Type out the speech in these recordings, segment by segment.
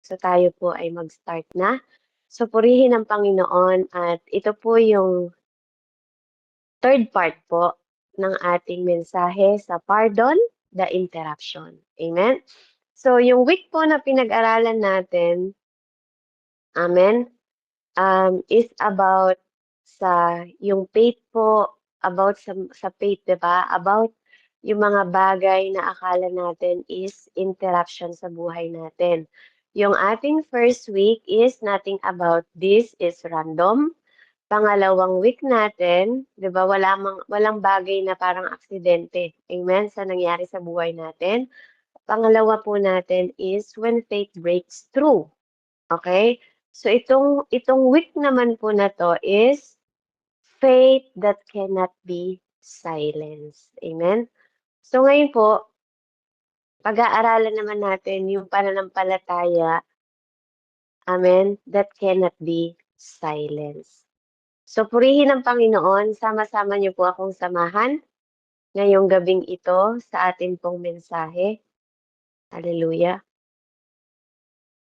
So tayo po ay mag-start na. So purihin ang Panginoon at ito po yung third part po ng ating mensahe sa Pardon the Interruption. Amen? So yung week po na pinag-aralan natin, amen, is about sa yung faith po, about sa faith, di ba? About yung mga bagay na akala natin is interruption sa buhay natin. Yung ating first week is nothing about this is random. Pangalawang week natin, 'di ba, walang bagay na parang aksidente. Amen, sa nangyari sa buhay natin. Pangalawa po natin is when faith breaks through. Okay? So itong week naman po na to is faith that cannot be silenced. Amen. So ngayon po, pag-aaralan naman natin yung pananampalataya, amen, that cannot be silenced. So purihin ang Panginoon, sama-sama niyo po akong samahan ngayong gabing ito sa atin pong mensahe. Hallelujah.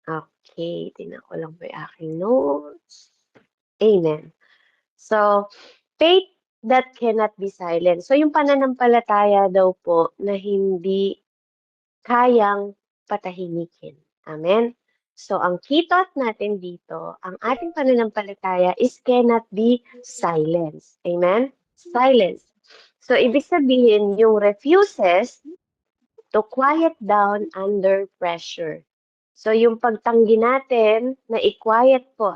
Okay, tingnan ko lang po yung aking notes. Amen. So, faith that cannot be silent. So, yung pananampalataya daw po na hindi kayang patahimikin. Amen? So, ang key thought natin dito, ang ating pananampalataya is cannot be silenced. Amen? Silence. So, ibig sabihin, yung refuses to quiet down under pressure. So, yung pagtanggi natin na i-quiet po,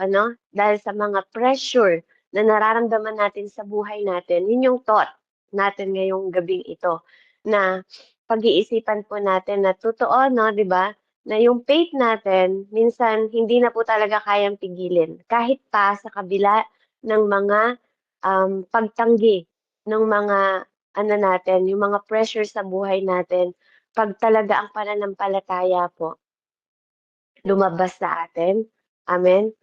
dahil sa mga pressure na nararamdaman natin sa buhay natin, yun yung thought natin ngayong gabing ito, na pag-iisipan po natin na totoo, no, di ba, na yung faith natin, minsan hindi na po talaga kayang pigilin. Kahit pa sa kabila ng mga pagtanggi ng mga natin, yung mga pressure sa buhay natin, pag talaga ang pananampalataya po lumabas sa atin. Amen?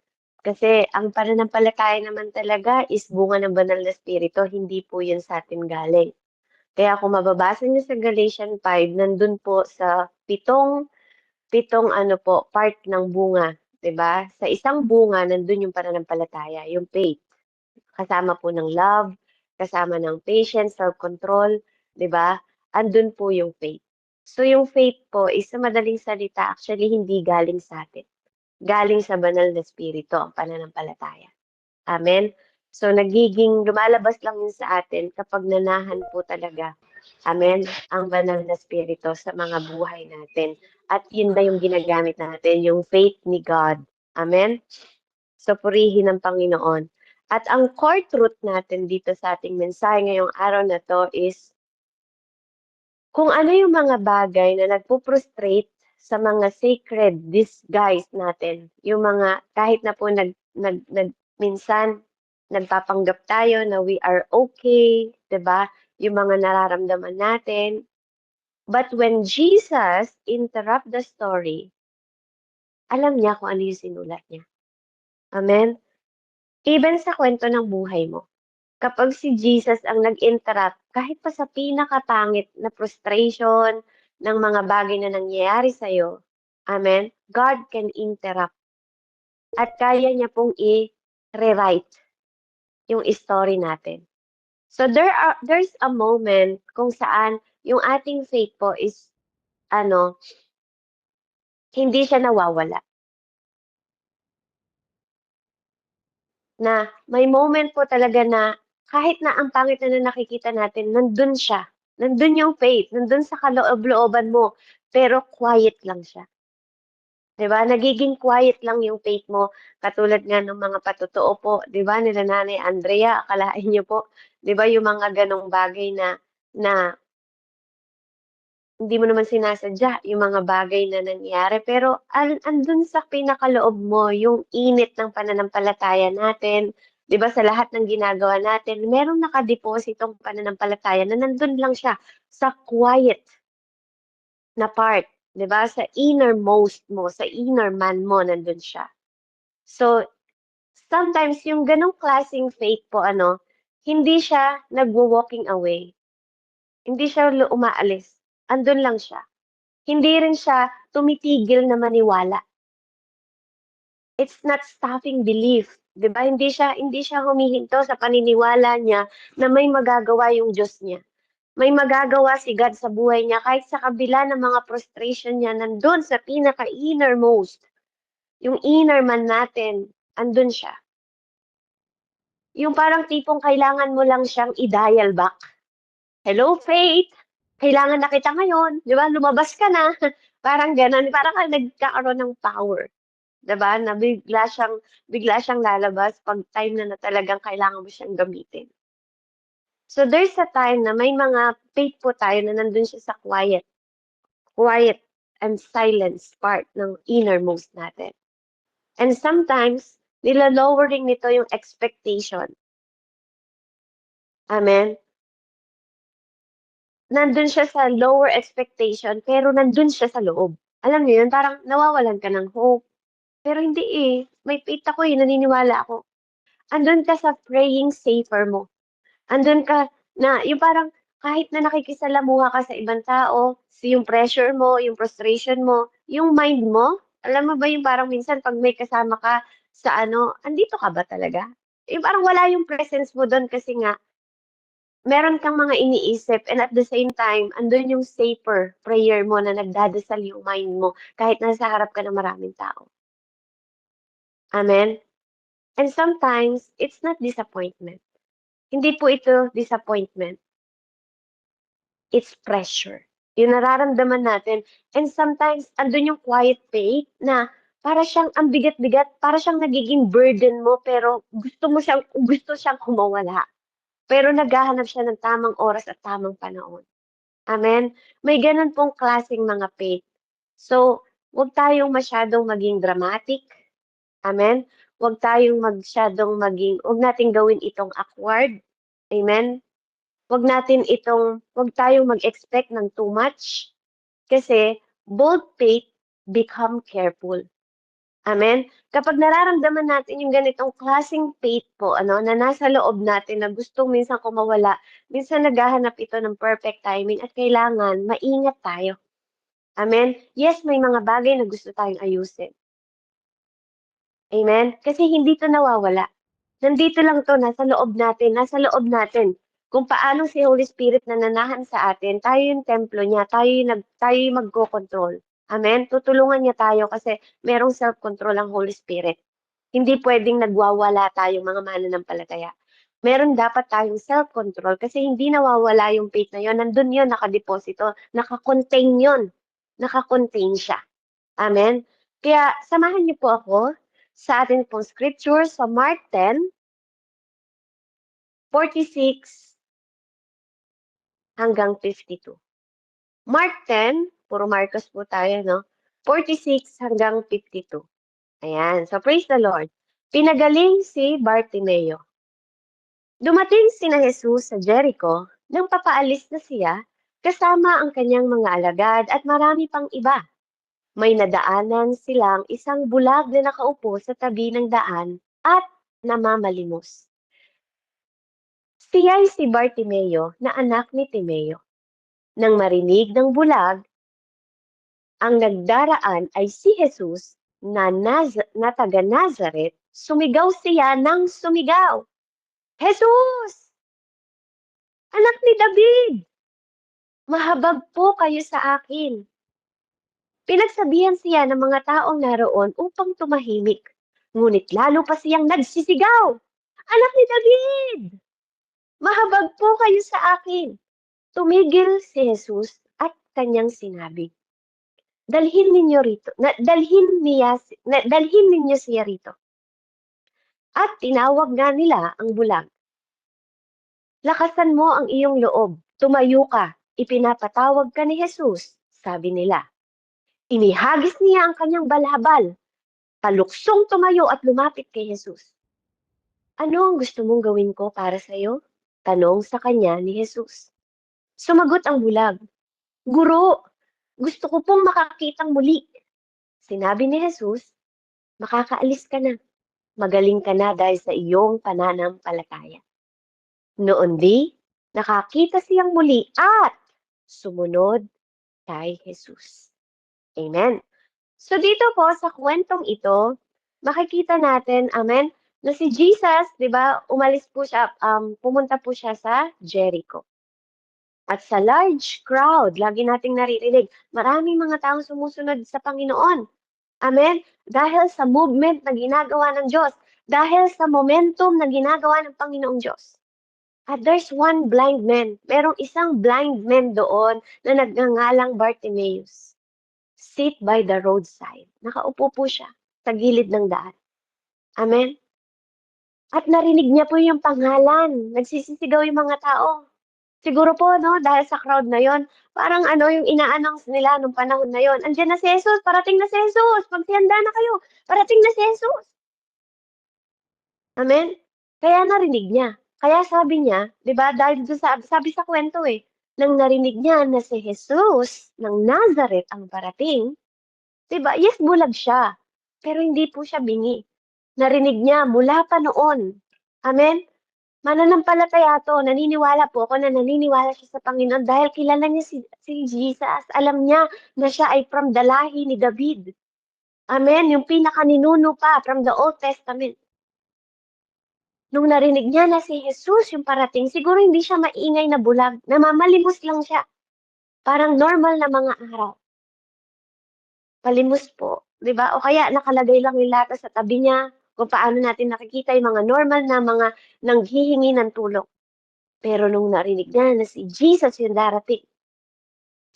Kasi ang pananampalataya naman talaga is bunga ng banal na espiritu, hindi po yun sa atin galing. Kaya kung mababasa niyo sa Galatians 5, nandun po sa pitong part ng bunga, 'di ba? Sa isang bunga nandun yung pananampalataya, yung faith. Kasama po ng love, kasama ng patience, self-control, 'di ba? Andun po yung faith. So yung faith po is sa madaling salita actually hindi galing sa atin. Galing sa banal na espiritu ang pananampalataya. Amen? So nagiging lumalabas lang yun sa atin kapag nanahan po talaga, amen, ang banal na espiritu sa mga buhay natin. At yun na yung ginagamit natin, yung faith ni God. Amen? So purihin ng Panginoon. At ang core truth natin dito sa ating mensahe ngayong araw na to is kung ano yung mga bagay na nagpo-frustrate sa mga sacred disguise natin, yung mga kahit na po minsan nagpapanggap tayo na we are okay, 'di ba? Yung mga nararamdaman natin. But when Jesus interrupt the story, alam niya kung ano yung sinulat niya. Amen? Even sa kwento ng buhay mo, kapag si Jesus ang nag-interrupt, kahit pa sa pinakapangit na frustration ng mga bagay na nangyayari sa'yo, amen, God can interrupt at kaya niya pong i-rewrite yung story natin. So there's a moment kung saan yung ating faith po is hindi siya nawawala. Na may moment po talaga na kahit na ang pangit na nakikita natin, nandun siya. Nandun yung faith, nandun sa kaloob-looban mo, pero quiet lang siya. 'Di ba? Nagiging quiet lang yung faith mo, katulad nga ng mga patotoo po, 'di ba, nila Nanay Andrea, akalain niyo po, 'di ba, yung mga ganong bagay na na hindi mo naman sinasadya yung mga bagay na nangyari, pero andun sa pinakaloob mo yung init ng pananampalataya natin, 'di ba, sa lahat ng ginagawa natin, merong nakadepositong pananampalataya na nandun lang siya sa quiet na part, 'di ba, sa innermost mo, sa inner man mo nandun siya. So, sometimes yung ganong klaseng faith po hindi siya nagwo-walking away, hindi siya umaalis, andun lang siya. Hindi rin siya tumitigil na maniwala. It's not stopping belief, 'di ba? Hindi siya humihinto sa paniniwala niya na may magagawa yung Diyos niya. May magagawa si God sa buhay niya kahit sa kabila ng mga frustration niya, nandun sa pinaka-innermost, yung inner man natin, andun siya. Yung parang tipong kailangan mo lang siyang i-dial back. Hello, Faith! Kailangan na kita ngayon, 'di ba? Lumabas ka na. Parang gano'n, parang ka nagkakaroon ng power, 'di ba? Na bigla siyang lalabas 'pag time na talagang kailangan mo siyang gamitin. So, there's a time na may mga faith po tayo na nandun siya sa quiet and silence part ng innermost natin. And sometimes, nila-lowering nito yung expectation. Amen? Nandun siya sa lower expectation, pero nandun siya sa loob. Alam niyo yun, parang nawawalan ka ng hope. Pero hindi eh. May faith ako eh, naniniwala ako. Andun ka sa praying safer mo. Andun ka na yung parang kahit na nakikisalamuha ka sa ibang tao, yung pressure mo, yung frustration mo, yung mind mo, alam mo ba yung parang minsan 'pag may kasama ka sa ano, andito ka ba talaga? Yung parang wala yung presence mo dun kasi nga meron kang mga iniisip and at the same time, andun yung safer prayer mo na nagdadasal yung mind mo kahit nasa harap ka ng maraming tao. Amen? And sometimes, it's not disappointment. Hindi po ito disappointment. It's pressure. Yung nararamdaman natin. And sometimes, andun yung quiet faith na para siyang ang bigat-bigat, para siyang nagiging burden mo, pero gusto siyang kumawala. Pero naghahanap siya ng tamang oras at tamang panahon. Amen? May ganun pong klaseng mga faith. So, huwag tayong masyadong maging dramatic. Amen? Huwag nating gawin itong awkward. Amen? Huwag tayong mag-expect ng too much. Kasi, bold faith become careful. Amen? Kapag nararamdaman natin yung ganitong klaseng faith po, na nasa loob natin na gustong minsan kumawala, minsan naghahanap ito ng perfect timing at kailangan maingat tayo. Amen? Yes, may mga bagay na gusto tayong ayusin. Amen? Kasi hindi 'to nawawala. Nandito lang 'to, nasa loob natin. Kung paano si Holy Spirit nananahan sa atin, tayo yung templo niya, tayo yung magkokontrol. Amen? Tutulungan niya tayo kasi merong self-control ang Holy Spirit. Hindi puwedeng nagwawala tayong mga mananampalataya. Meron dapat tayong self-control kasi hindi nawawala yung faith na yun, nandun yun, nakadeposito, naka-contain yun, naka-contain siya. Amen? Kaya samahan niyo po ako sa atin pong scripture sa Mark 10:46 hanggang 52. Mark 10, puro Marcos po tayo, no? 46 hanggang 52. Ayan. So, praise the Lord. Pinagaling si Bartimeo. Dumating sina Jesus sa Jericho nang papaalis na siya kasama ang kanyang mga alagad at marami pang iba. May nadaanan silang isang bulag na nakaupo sa tabi ng daan at namamalimos. Siya'y si Bartimeo na anak ni Timeo. Nang marinig ng bulag, ang nagdaraan ay si Jesus na taga Nazaret, sumigaw siya ng sumigaw. Jesus! Anak ni David! Mahabag po kayo sa akin. Pinagsabihan siya ng mga taong naroon upang tumahimik. Ngunit lalo pa siyang nagsisigaw. Anak ni David! Mahabag po kayo sa akin. Tumigil si Jesus at kanyang sinabi, dalhin ninyo siya rito. At tinawag nga nila ang bulag. Lakasan mo ang iyong loob. Tumayo ka. Ipinapatawag ka ni Jesus, sabi nila. Inihagis niya ang kanyang balabal. Taluksong tumayo at lumapit kay Jesus. Ano ang gusto mong gawin ko para sa iyo? Tanong sa kanya ni Jesus. Sumagot ang bulag. Guro, gusto ko pong makakitang muli. Sinabi ni Jesus, makakaalis ka na. Magaling ka na dahil sa iyong pananampalataya. Noon nakakita siyang muli at sumunod kay Jesus. Amen. So dito po sa kwentong ito, makikita natin, amen, na si Jesus, 'di ba, umalis po siya, pumunta po siya sa Jericho. At sa large crowd, lagi nating naririnig, maraming mga taong sumusunod sa Panginoon. Amen? Dahil sa movement na ginagawa ng Diyos, dahil sa momentum na ginagawa ng Panginoong Diyos. At there's one blind man. Merong isang blind man doon na nagngangalang Bartimaeus. Sit by the roadside. Nakaupo po siya sa gilid ng daan. Amen? At narinig niya po yung pangalan. Nagsisisigaw yung mga tao. Siguro po 'no, dahil sa crowd na yon, parang ano yung ina-announce nila nung panahon na yon, "Andiyan na si Jesus, parating na si Jesus, maghanda na kayo, parating na si Jesus." Amen? Kaya narinig niya. Kaya sabi niya, 'di ba, dahil dun sa sabi sa kwento nang narinig niya na si Jesus ng Nazareth ang parating, 'di ba, yes, bulag siya, pero hindi po siya bingi. Narinig niya mula pa noon. Amen? Mananampalataya 'to, naniniwala po ako na naniniwala siya sa Panginoon dahil kilala niya si Jesus. Alam niya na siya ay from the lahi ni David. Amen, yung pinakaninuno pa from the Old Testament. Nung narinig niya na si Jesus yung parating, siguro hindi siya maingay na bulag, namamalimos lang siya. Parang normal na mga araw. Palimos po, 'di ba? O kaya nakalagay lang yung latas sa tabi niya, kung paano natin nakikita yung mga normal na mga nanghihingi ng tulong. Pero nung narinig niya na si Jesus yung darating,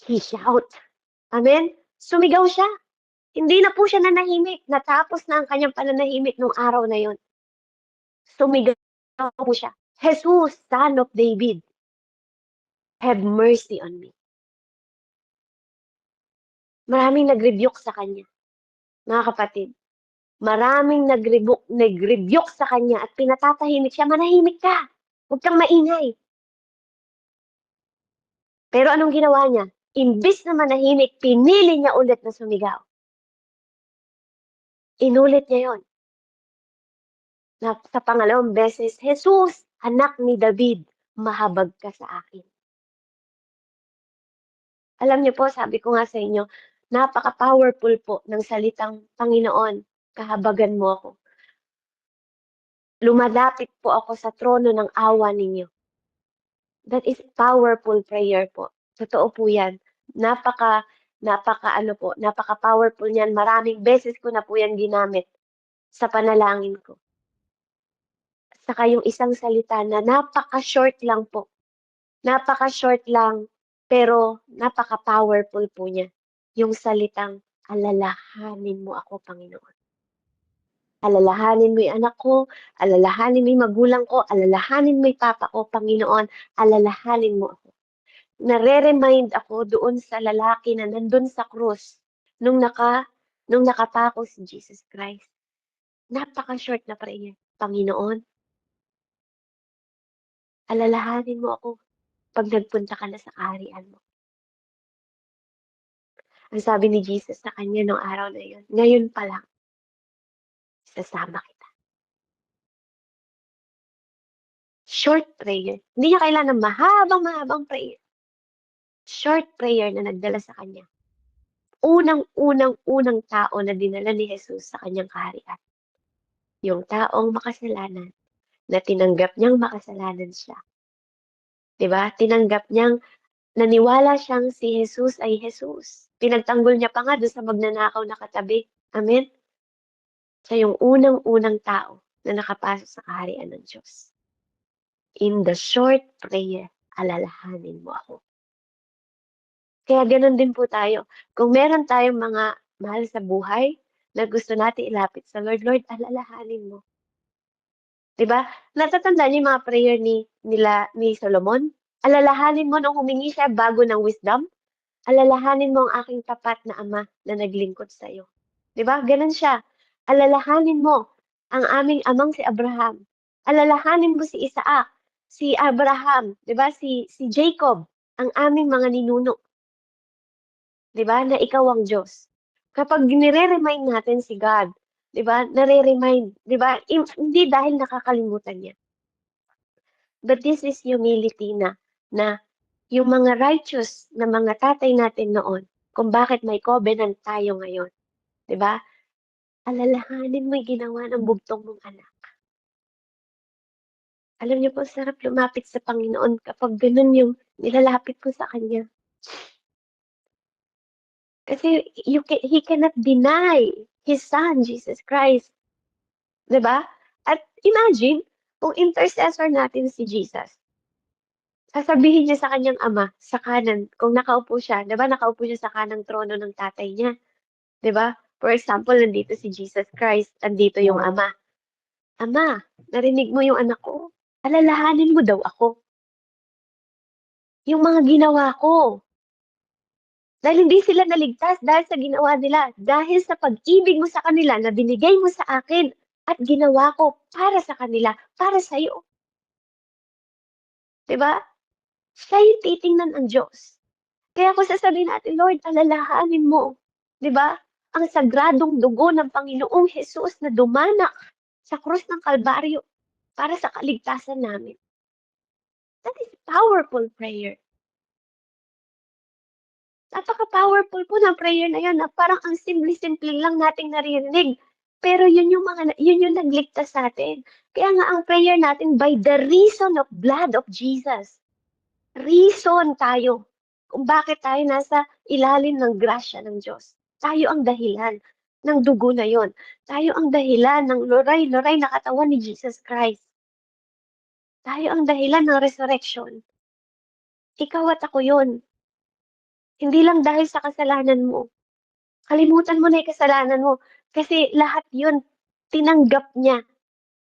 he shout. Amen? Sumigaw siya. Hindi na po siya nanahimik. Natapos na ang kanyang pananahimik nung araw na yon. Sumigaw po siya. Jesus, Son of David, have mercy on me. Maraming nag-rebuke sa kanya, mga kapatid. Maraming nag-rebuke sa kanya at pinatatahimik siya. Manahimik ka. Huwag kang maingay. Pero anong ginawa niya? Imbis na manahimik, pinili niya ulit na sumigaw. Inulit niya yon. Na sa pangalawang beses, Jesus, anak ni David, mahabag ka sa akin. Alam niyo po, sabi ko nga sa inyo, napaka-powerful po ng salitang Panginoon, kahabagan mo ako. Lumalapit po ako sa trono ng awa ninyo. That is powerful prayer po. Totoo po yan. Napaka-powerful niyan. Maraming beses ko na po yan ginamit sa panalangin ko. Saka yung isang salita na napaka-short lang po. Napaka-short lang, pero napaka-powerful po niya. Yung salitang, alalahanin mo ako, Panginoon. Alalahanin mo yung anak ko, alalahanin mo yung magulang ko, alalahanin mo yung papa ko, Panginoon, alalahanin mo ako. Nare-remind ako doon sa lalaki na nandun sa krus nung nakapako si Jesus Christ. Napaka-short na prayer. Panginoon, alalahanin mo ako 'pag nagpunta ka na sa kaharian mo. Ang sabi ni Jesus sa kanya nung araw na yun, ngayon pa lang, isasama kita. Short prayer. Hindi niya kailangan ng mahabang-mahabang prayer. Short prayer na nagdala sa kanya. Unang-unang tao na dinala ni Jesus sa kanyang kaharian. Yung taong makasalanan na tinanggap niyang makasalanan siya. 'Di ba? Tinanggap niyang naniwala siyang si Jesus ay Jesus. Pinagtanggol niya pa nga dun sa magnanakaw na katabi. Amen? Siya yung unang-unang tao na nakapasok sa kaharian ng Diyos. In the short prayer, alalahanin mo ako. Kaya gano'n din po tayo. Kung meron tayong mga mahal sa buhay na gusto nating ilapit sa Lord, Lord, alalahanin mo. 'Di ba? Natatandaan niyo yung mga prayer ni Solomon? Alalahanin mo nung humingi siya bago ng wisdom, alalahanin mo ang aking tapat na ama na naglingkod sa'yo. 'Di ba, gano'n siya. Alalahanin mo ang aming amang si Abraham. Alalahanin mo si Isaac, si Abraham, 'di ba, si Jacob, ang aming mga ninuno, 'di ba, na ikaw ang Diyos. Kapag nire-remind natin si God, 'di ba, nare-remind, 'di ba, hindi dahil nakakalimutan niya. But this is humility na yung mga righteous na mga tatay natin noon, kung bakit may covenant tayo ngayon, 'di ba? alalahanin mo'y ginawa ng bugtong mong anak. Alam niyo po sarap lumapit sa Panginoon kapag gano'n yung nilalapit ko sa kanya. Kasi he cannot deny his son, Jesus Christ, 'di ba? At imagine kung intercessor natin si Jesus, sasabihin niya sa kanyang ama, sa kanan, kung nakaupo siya, 'di ba nakaupo siya sa kanang trono ng tatay niya, 'di ba? For example, nandito si Jesus Christ, andito yung ama. Ama, narinig mo yung anak ko? Alalahanin mo daw ako. Yung mga ginawa ko. Dahil hindi sila naligtas dahil sa ginawa nila. Dahil sa pag-ibig mo sa kanila na binigay mo sa akin at ginawa ko para sa kanila, para sa'yo. 'Di ba? Siya yung titingnan ng Diyos. Kaya kung sasabihin natin, Lord, alalahanin mo, 'di ba? Ang sagradong dugo ng Panginoong Hesus na dumanak sa krus ng Kalbaryo para sa kaligtasan namin. That is powerful prayer. Napaka-powerful po ng prayer na yun na parang ang simple-simple lang nating naririnig. Pero yun yung nagligtas sa'tin. Kaya nga ang prayer natin, by the reason of blood of Jesus. Reason tayo kung bakit tayo nasa ilalim ng grasya ng Diyos. Tayo ang dahilan ng dugo na yon. Tayo ang dahilan ng luray-luray na katawan ni Jesus Christ. Tayo ang dahilan ng resurrection. Ikaw at ako yun. Hindi lang dahil sa kasalanan mo. Kalimutan mo na yung kasalanan mo, kasi lahat yun tinanggap niya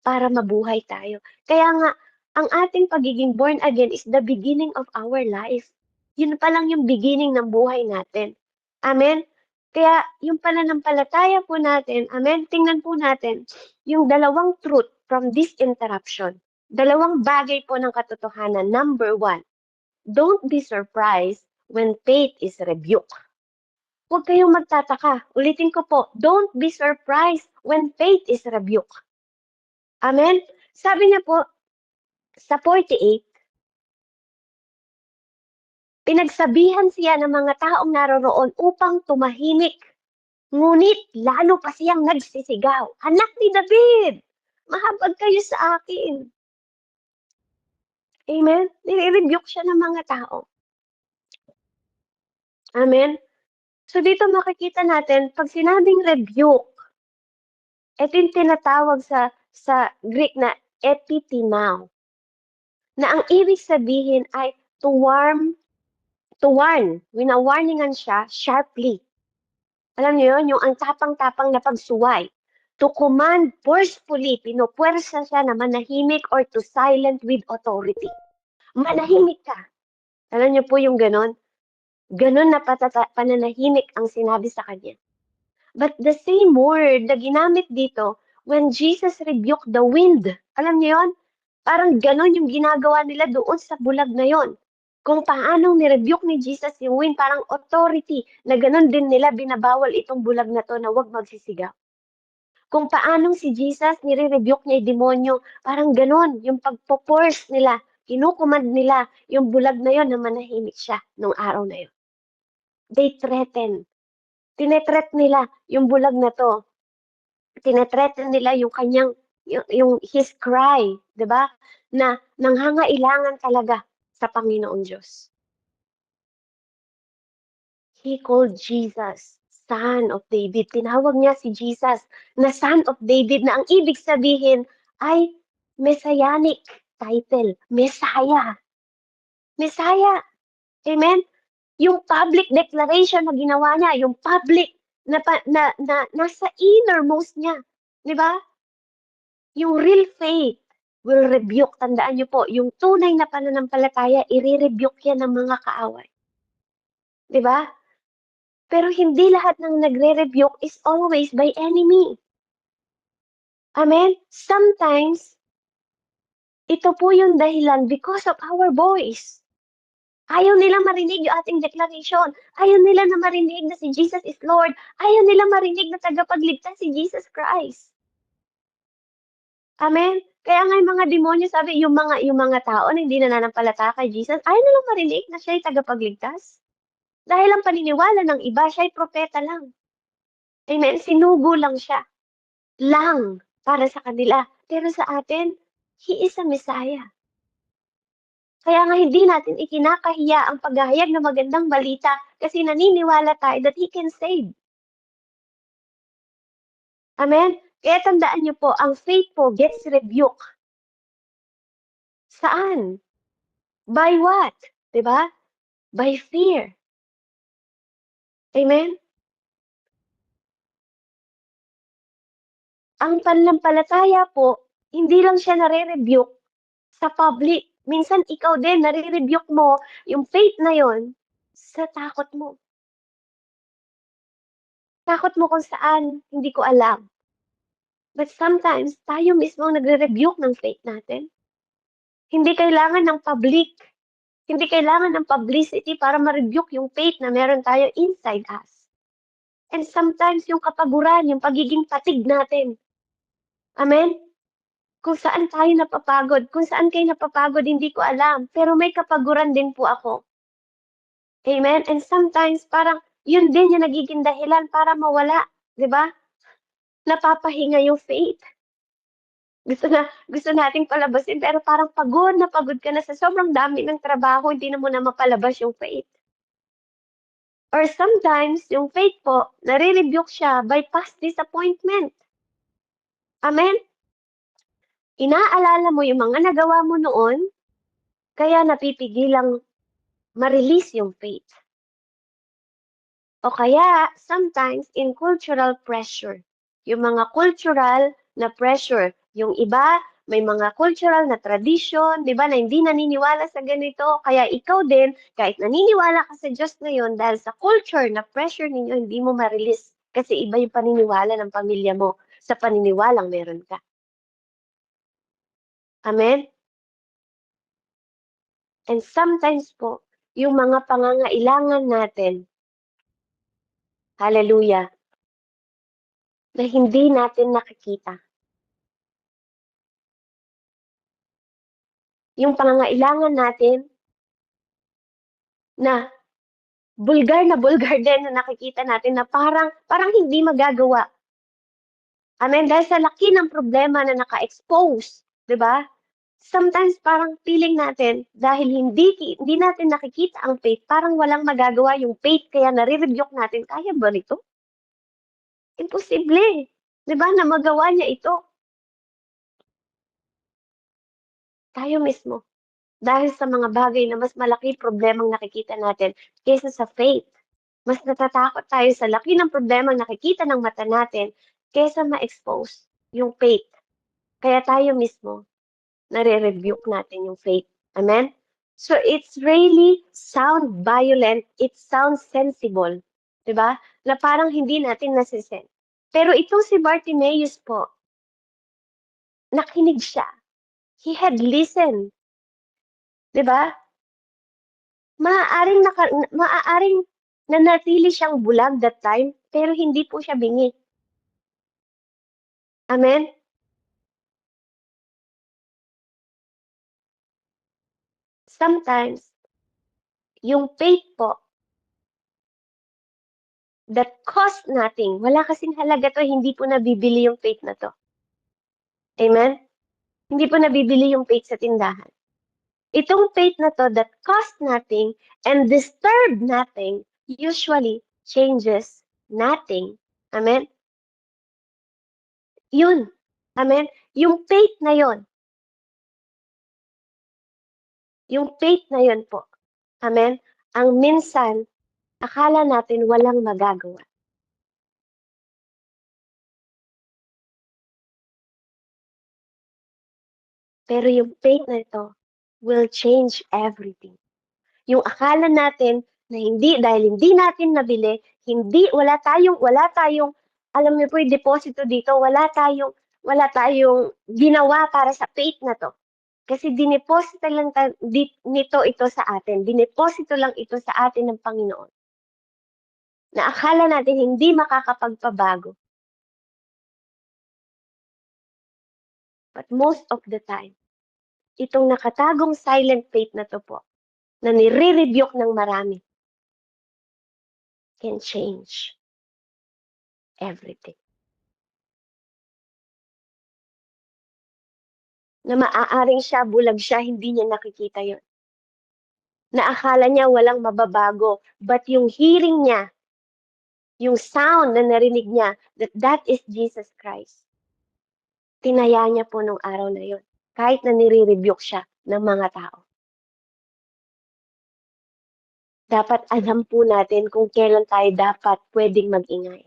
para mabuhay tayo. Kaya nga, ang ating pagiging born again is the beginning of our life. Yun pa lang yung beginning ng buhay natin. Amen? Kaya yung pananampalataya po natin, amen, tingnan po natin yung dalawang truth from this interruption. Dalawang bagay po ng katotohanan. Number one, don't be surprised when faith is rebuked. Huwag kayong magtataka. Ulitin ko po, don't be surprised when faith is rebuked. Amen? Sabi niya po sa 48, pinagsabihan siya ng mga taong naroroon upang tumahimik. Ngunit lalo pa siyang nagsisigaw, "Anak ni David, mahabag kayo sa akin." Amen? Nire-rebuke siya ng mga tao. Amen? So dito makikita natin, pag sinabing rebuke, ito yung tinatawag sa Greek na epitimao, na ang ibig sabihin ay to warn, wina-warningan siya sharply. Alam niyo yun, yung ang tapang-tapang na pagsuway. To command forcefully, pinupuwersa siya na manahimik or to silent with authority. Manahimik ka. Alam niyo po yung ganon? Ganon na pananahimik ang sinabi sa kanya. But the same word na ginamit dito, when Jesus rebuked the wind, alam niyo yun? Parang ganon yung ginagawa nila doon sa bulag na yon. Kung paanong ni-rebuke ni Jesus yung wind, parang authority, na ganon din nila binabawal itong bulag na to na huwag magsisigaw. Kung paanong si Jesus, nire-rebuke niya yung demonyo, parang ganon, yung pagpo-force nila, kinukumand nila yung bulag na yon na manahimik siya nung araw na yon. They threaten. Tinetret nila yung bulag na to. Tinetreaten nila yung kanyang, yung his cry, di ba? Na nanghangailangan talaga sa Panginoong Diyos. He called Jesus Son of David. Tinawag niya si Jesus na Son of David, na ang ibig sabihin ay messianic title, Messiah. Messiah. Amen? Yung public declaration na ginawa niya, yung public na nasa innermost niya. Di ba? Yung real faith will rebuke. Tandaan niyo po, yung tunay na pananampalataya, i-rebuke yan ng mga kaaway. Di ba? Pero hindi lahat ng nagre-rebuke is always by enemy. Amen? Sometimes, ito po yung dahilan because of our voice. Ayaw nila marinig yung ating declaration. Ayaw nila na marinig na si Jesus is Lord. Ayaw nila marinig na tagapagligtas si Jesus Christ. Amen? Kaya nga yung mga demonyo, sabi, yung mga tao na hindi nananampalataya kay Jesus, ayaw nilang marinig na siya ay tagapagligtas. Dahil ang paniniwala ng iba, siya ay propeta lang. Amen? Sinugo lang siya. lang para sa kanila. Pero sa atin, He is a Messiah. Kaya nga hindi natin ikinakahiya ang paghahayag ng magandang balita kasi naniniwala tayo that He can save. Amen? Kaya tandaan niyo po, ang faith po gets rebuke. Saan? By what? 'Di ba? By fear. Amen? Ang pananampalataya po, hindi lang siya nare-rebuke sa public. Minsan ikaw din nare-rebuke mo yung faith na yon sa takot mo. Takot mo kung saan, hindi ko alam. But sometimes, tayo mismo ang nagre-rebuke ng faith natin. Hindi kailangan ng public. Hindi kailangan ng publicity para ma-rebuke yung faith na meron tayo inside us. And sometimes yung kapaguran, yung pagiging patig natin. Amen? Kung saan tayo napapagod, kung saan kayo napapagod, hindi ko alam. Pero may kapaguran din po ako. Amen? And sometimes, parang yun din yung nagiging dahilan para mawala. Di ba? Napapahinga yung faith. Gusto nating palabasin pero parang pagod na pagod ka na sa sobrang dami ng trabaho, hindi na mo na mapalabas yung faith. Or sometimes, yung faith po, nare-rebuke siya by past disappointment. Amen? Inaalala mo yung mga nagawa mo noon, kaya napipigilang ma-release yung faith. O kaya, sometimes, in cultural pressure. Yung mga cultural na pressure. Yung iba, may mga cultural na tradition, di ba, na hindi naniniwala sa ganito. Kaya ikaw din, kahit naniniwala ka sa Diyos ngayon, dahil sa culture na pressure ninyo, hindi mo ma-release. Kasi iba yung paniniwala ng pamilya mo sa paniniwalang meron ka. Amen? And sometimes po, yung mga pangangailangan natin, hallelujah, na hindi natin nakikita. Yung pangangailangan natin na bulgar din na nakikita natin na parang hindi magagawa. Amen? Dahil sa laki ng problema na naka-expose, di ba? Sometimes parang feeling natin, dahil hindi natin nakikita ang faith, parang walang magagawa yung faith, kaya nare-rebuke natin, kaya ba nito? Imposible. Di ba na magawa niya ito? Tayo mismo. Dahil sa mga bagay na mas malaki problemang nakikita natin kaysa sa faith. Mas natatakot tayo sa laki ng problemang nakikita ng mata natin kaysa ma-expose yung faith. Kaya tayo mismo, nare-rebuke natin yung faith. Amen? So it's really sound violent, it sounds sensible. Diba? Na parang hindi natin nasisen. Pero itong si Bartimaeus po, nakinig siya. He had listened. Diba? Maaaring nanatili siyang bulag that time, pero hindi po siya bingi. Amen? Sometimes, yung faith po, that cost nothing, wala kasing halaga to, hindi po nabibili yung faith na to. Amen? Hindi po nabibili yung faith sa tindahan. Itong faith na to that cost nothing and disturb nothing usually changes nothing. Amen? Yun. Amen? Yung faith na yun. Yung faith na yun po. Amen? Ang minsan, akala natin walang magagawa. Pero yung faith na ito will change everything. Yung akala natin na dahil hindi natin nabili, wala tayong, alam niyo po yung deposito dito, wala tayong ginawa para sa faith na to. Kasi dineposito lang nito ito sa atin. Dineposito lang ito sa atin ng Panginoon. Na akala natin hindi makakapagpabago. But most of the time, itong nakatagong silent faith na to po, na nire-rebuke ng marami, can change everything. na maaaring siya, bulag siya, hindi niya nakikita yun. Na akala niya walang mababago, but yung hearing niya, yung sound na narinig niya, that is Jesus Christ. Tinaya niya po nung araw na yun, kahit na nire-rebuke siya ng mga tao. Dapat alam po natin kung kailan tayo dapat pwedeng mag-ingay.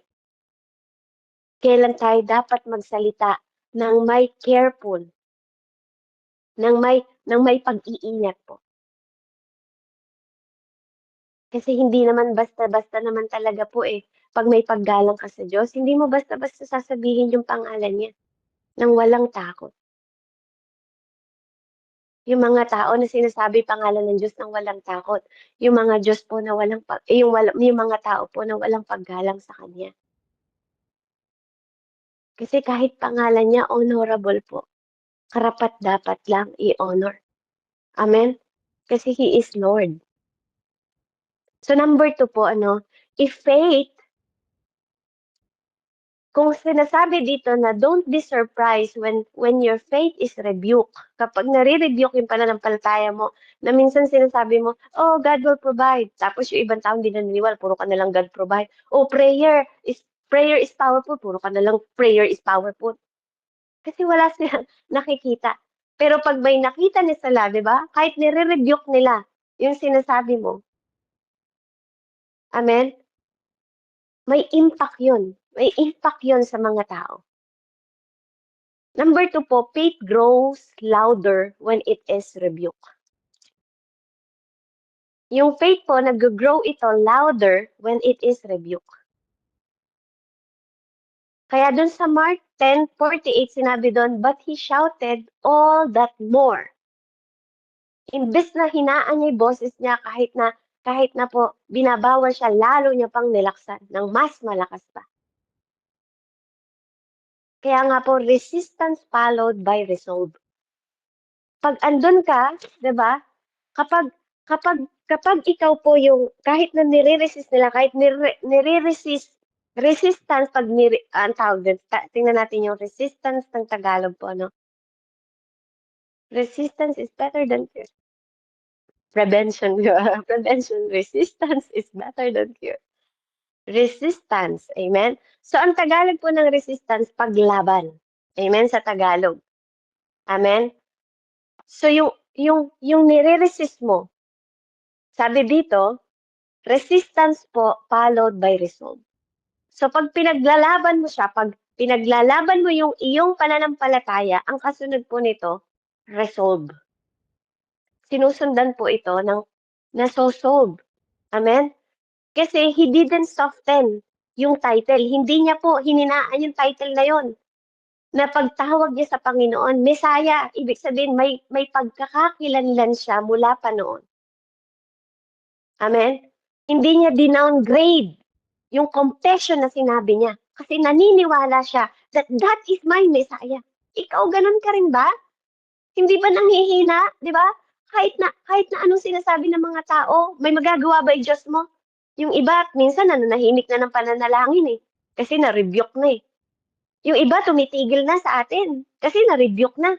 Kailan tayo dapat magsalita ng may careful, ng may pag-iingat po. Kasi hindi naman basta-basta naman talaga po pag may paggalang ka sa Diyos, hindi mo basta-basta sasabihin yung pangalan niya ng walang takot. Yung mga tao na sinasabi pangalan ng Diyos ng walang takot, yung mga Diyos po na yung mga tao po na walang paggalang sa Kanya. Kasi kahit pangalan niya, honorable po. Karapat-dapat lang i-honor. Amen? Kasi He is Lord. So number 2 po, if faith, kung sinasabi dito na don't be surprised when your faith is rebuked. Kapag nare-rebuke yung pananampalataya mo, na minsan sinasabi mo, oh, God will provide. Tapos yung ibang tao hindi naniniwala, puro ka na lang God provide. Oh, prayer is powerful, puro ka na lang prayer is powerful. Kasi wala silang nakikita. Pero pag may nakita nila sila, di ba? Kahit nire-rebuke nila yung sinasabi mo. Amen? May impact yun. May impact yun sa mga tao. Number 2 po, faith grows louder when it is rebuked. Yung faith po, nag-grow ito louder when it is rebuked. Kaya dun sa Mark 10:48, sinabi doon, but he shouted all that more. Imbes na hinaan niya yung boses niya kahit na po binabawal siya, lalo niya pang nilaksan ng mas malakas pa. Kaya nga po, resistance followed by resolve. Pag andun ka, 'di ba? Kapag ikaw po yung kahit na nire-resist nila, kahit resistance pag ang tawag dun, tingnan natin yung resistance ng Tagalog po, Resistance is better than cure. Prevention, prevention, resistance is better than cure. Resistance, amen? So, ang Tagalog po ng resistance, paglaban. Amen, sa Tagalog. Amen? So, yung nire-resist mo, sabi dito, resistance po followed by resolve. So, pag pinaglalaban mo siya, pag pinaglalaban mo yung iyong pananampalataya, ang kasunod po nito, resolve. Sinusundan po ito ng nasosolve. Amen? Kasi he didn't soften yung title. Hindi niya po hininaan yung title na yon. Na pagtawag niya sa Panginoon, Messiah, ibig sabihin may pagkakakilanlan siya mula pa noon. Amen? Hindi niya dinowngrade yung confession na sinabi niya. Kasi naniniwala siya that that is my Messiah. Ikaw ganun ka rin ba? Hindi ba nanghihina, di ba? Kahit na anong sinasabi ng mga tao, may magagawa ba yung Diyos mo? Yung iba, minsan nananahimik na ng pananalangin kasi na-rebuke na Yung iba, tumitigil na sa atin kasi na-rebuke na.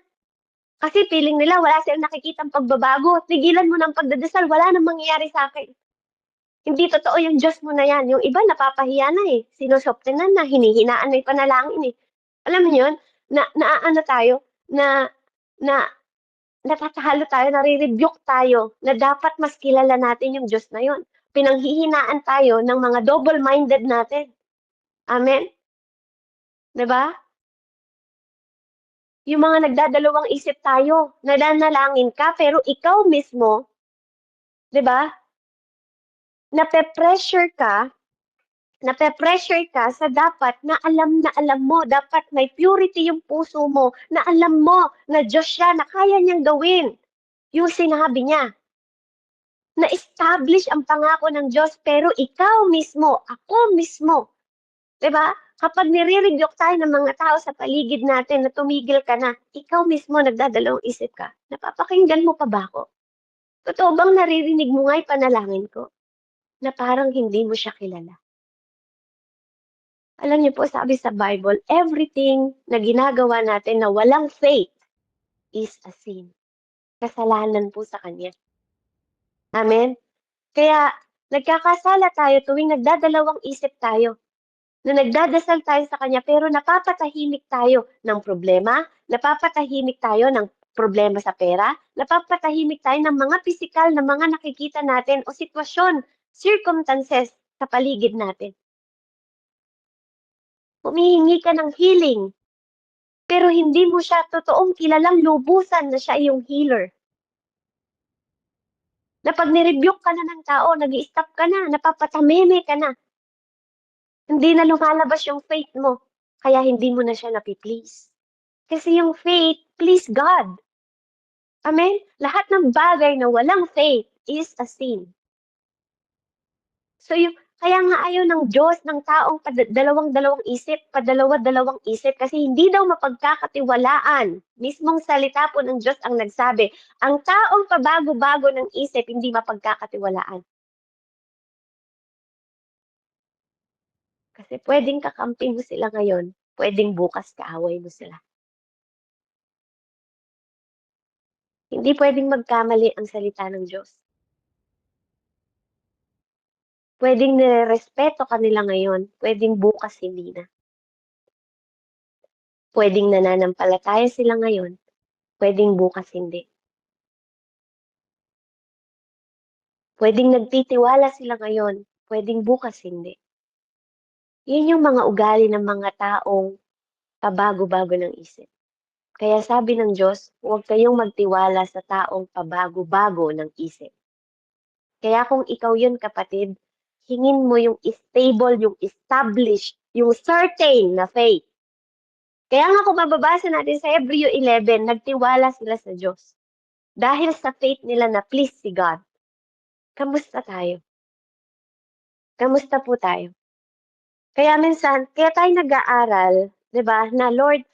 Kasi feeling nila wala silang nakikitang pagbabago. Tigilan mo ng pagdadasal, wala nang mangyayari sa akin. Hindi totoo yung Diyos mo na yan. Yung iba, napapahiya na Sinusoptenan na, hinihinaan na yung panalangin Alam mo yun? Naaano tayo, na natatalo tayo, nare-rebuke tayo, na dapat mas kilala natin yung Diyos na yun. Pinanghihinaan tayo ng mga double-minded natin. Amen? Diba? Yung mga nagdadalawang isip tayo, nananalangin ka, pero ikaw mismo, diba? Nape-pressure ka sa dapat na alam mo, dapat may purity yung puso mo, na alam mo na Diyos siya, na kaya niyang gawin yung sinabi niya. Na-establish ang pangako ng Diyos, pero ikaw mismo, ako mismo, diba? Kapag nire-rebuke tayo ng mga tao sa paligid natin na tumigil ka na, ikaw mismo nagdadalawang isip ka, napapakinggan mo pa ba ako? Totoo bang naririnig mo nga yung panalangin ko? Na parang hindi mo siya kilala. Alam niyo po, sabi sa Bible, everything na ginagawa natin na walang faith is a sin. Kasalanan po sa Kanya. Amen? Kaya nagkakasala tayo tuwing nagdadalawang isip tayo, na nagdadasal tayo sa Kanya pero napapatahimik tayo ng problema, napapatahimik tayo ng problema sa pera, napapatahimik tayo ng mga pisikal na mga nakikita natin o sitwasyon, circumstances sa paligid natin. Humihingi ka ng healing, pero hindi mo siya totoong kilalang lubusan na siya yung healer. Na pag nirebuke ka na ng tao, nag-i-stop ka na, napapatameme ka na. Hindi na lumalabas yung faith mo, kaya hindi mo na siya napi-please. Kasi yung faith, please God. Amen? Lahat ng bagay na walang faith is a sin. So yung kaya nga ayaw ng Diyos ng taong dalawang-dalawang isip, padalawa-dalawang isip kasi hindi daw mapagkakatiwalaan. Mismong salita po ng Diyos ang nagsabi, ang taong pabago-bago ng isip hindi mapagkakatiwalaan. Kasi pwedeng kakampi mo sila ngayon, pwedeng bukas kaaway mo sila. Hindi pwedeng magkamali ang salita ng Diyos. Pwedeng nirerespeto ka nila ngayon, pwedeng bukas hindi na. Pwedeng nananampalataya sila ngayon, pwedeng bukas hindi. Pwedeng nagtitiwala sila ngayon, pwedeng bukas hindi. Yun yung mga ugali ng mga taong pabago-bago ng isip. Kaya sabi ng Diyos, huwag kayong magtiwala sa taong pabago-bago ng isip. Kaya kung ikaw yun, kapatid, hingin mo yung stable, yung established, yung certain na faith. Kaya nga kung mababasa natin sa Hebreo 11, nagtiwala sila sa Diyos. Dahil sa faith nila na please si God. Kamusta tayo? Kamusta po tayo? Kaya minsan, kaya tayo nag-aaral, 'di ba, na Lord,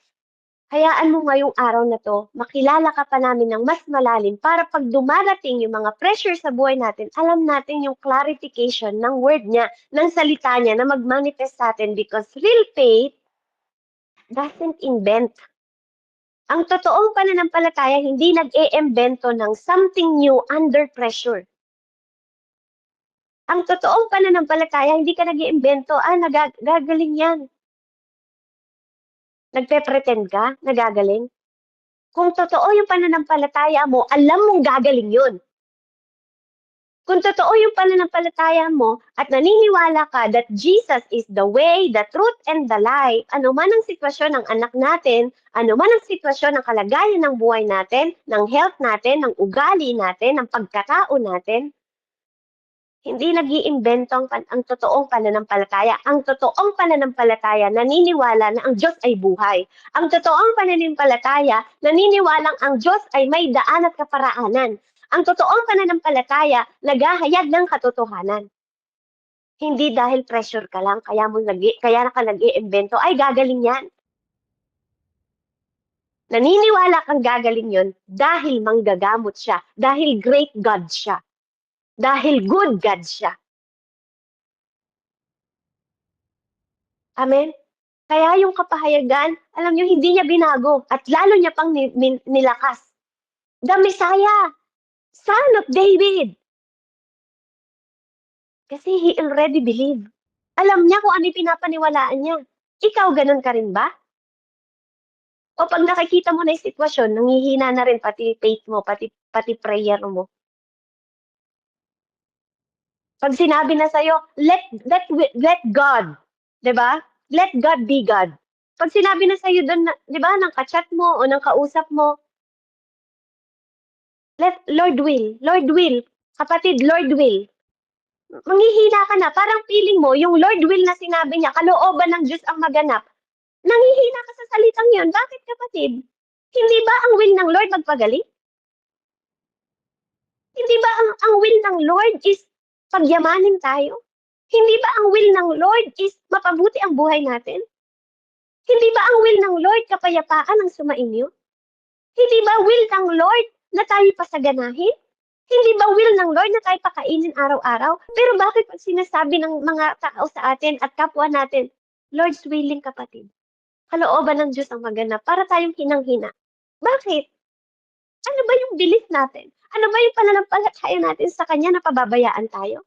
hayaan mo ngayong araw na 'to, makilala ka pa namin ng mas malalim para pag dumarating yung mga pressure sa buhay natin, alam natin yung clarification ng word niya, ng salita niya na mag-manifest sa atin because real faith doesn't invent. Ang totoong pananampalataya hindi nag-e-imbento ng something new under pressure. Ang totoong pananampalataya, hindi ka nag-iimbento, gagaling yan. Nagpe-pretend ka, nagagaling. Kung totoo yung pananampalataya mo, alam mong gagaling yun. Kung totoo yung pananampalataya mo at naniniwala ka that Jesus is the way, the truth, and the life, ano man ang sitwasyon ng anak natin, ano man ang sitwasyon ng kalagayan ng buhay natin, ng health natin, ng ugali natin, ng pagkatao natin, hindi nag-iimbento ang totoong pananampalataya. Ang totoong pananampalataya, naniniwala na ang Diyos ay buhay. Ang totoong pananampalataya, naniniwalang ang Diyos ay may daan at kaparaanan. Ang totoong pananampalataya, naghahayag ng katotohanan. Hindi dahil pressure ka lang, kaya ka nag-iimbento, ay gagaling yan. Naniniwala kang gagaling yon dahil manggagamot siya, dahil great God siya. Dahil good God siya. Amen? Kaya yung kapahayagan, alam nyo, hindi niya binago at lalo niya pang nilakas. The Messiah, Son of David. Kasi he already believed. Alam niya kung ano yung pinapaniwalaan niya. Ikaw, ganun ka rin ba? O pag nakikita mo na yung sitwasyon, nanghihina na rin pati faith mo, pati prayer mo. Pag sinabi na sa'yo, let God, 'di ba? Let God be God. Pag sinabi na sa'yo doon, 'di ba, ng ka-chat mo o ng kausap mo, Lord will, kapatid, Lord will. Manghihina ka na, parang feeling mo, yung Lord will na sinabi niya, kalooban ng Diyos ang maganap. Nanghihina ka sa salitang yun. Bakit, kapatid? Hindi ba ang will ng Lord magpagaling? Hindi ba ang will ng Lord is pagyamanin tayo? Hindi ba ang will ng Lord is mapabuti ang buhay natin? Hindi ba ang will ng Lord kapayapaan ang sumainyo? Hindi ba will ng Lord na tayo pasaganahin? Hindi ba will ng Lord na tayo pakainin araw-araw? Pero bakit pag sinasabi ng mga tao sa atin at kapwa natin, Lord's willing, kapatid. Kalooban ng Diyos ang maganap para tayong hinang-hina. Bakit? Ano ba yung belief natin? Ano ba yung pananampalataya natin sa Kanya na pababayaan tayo?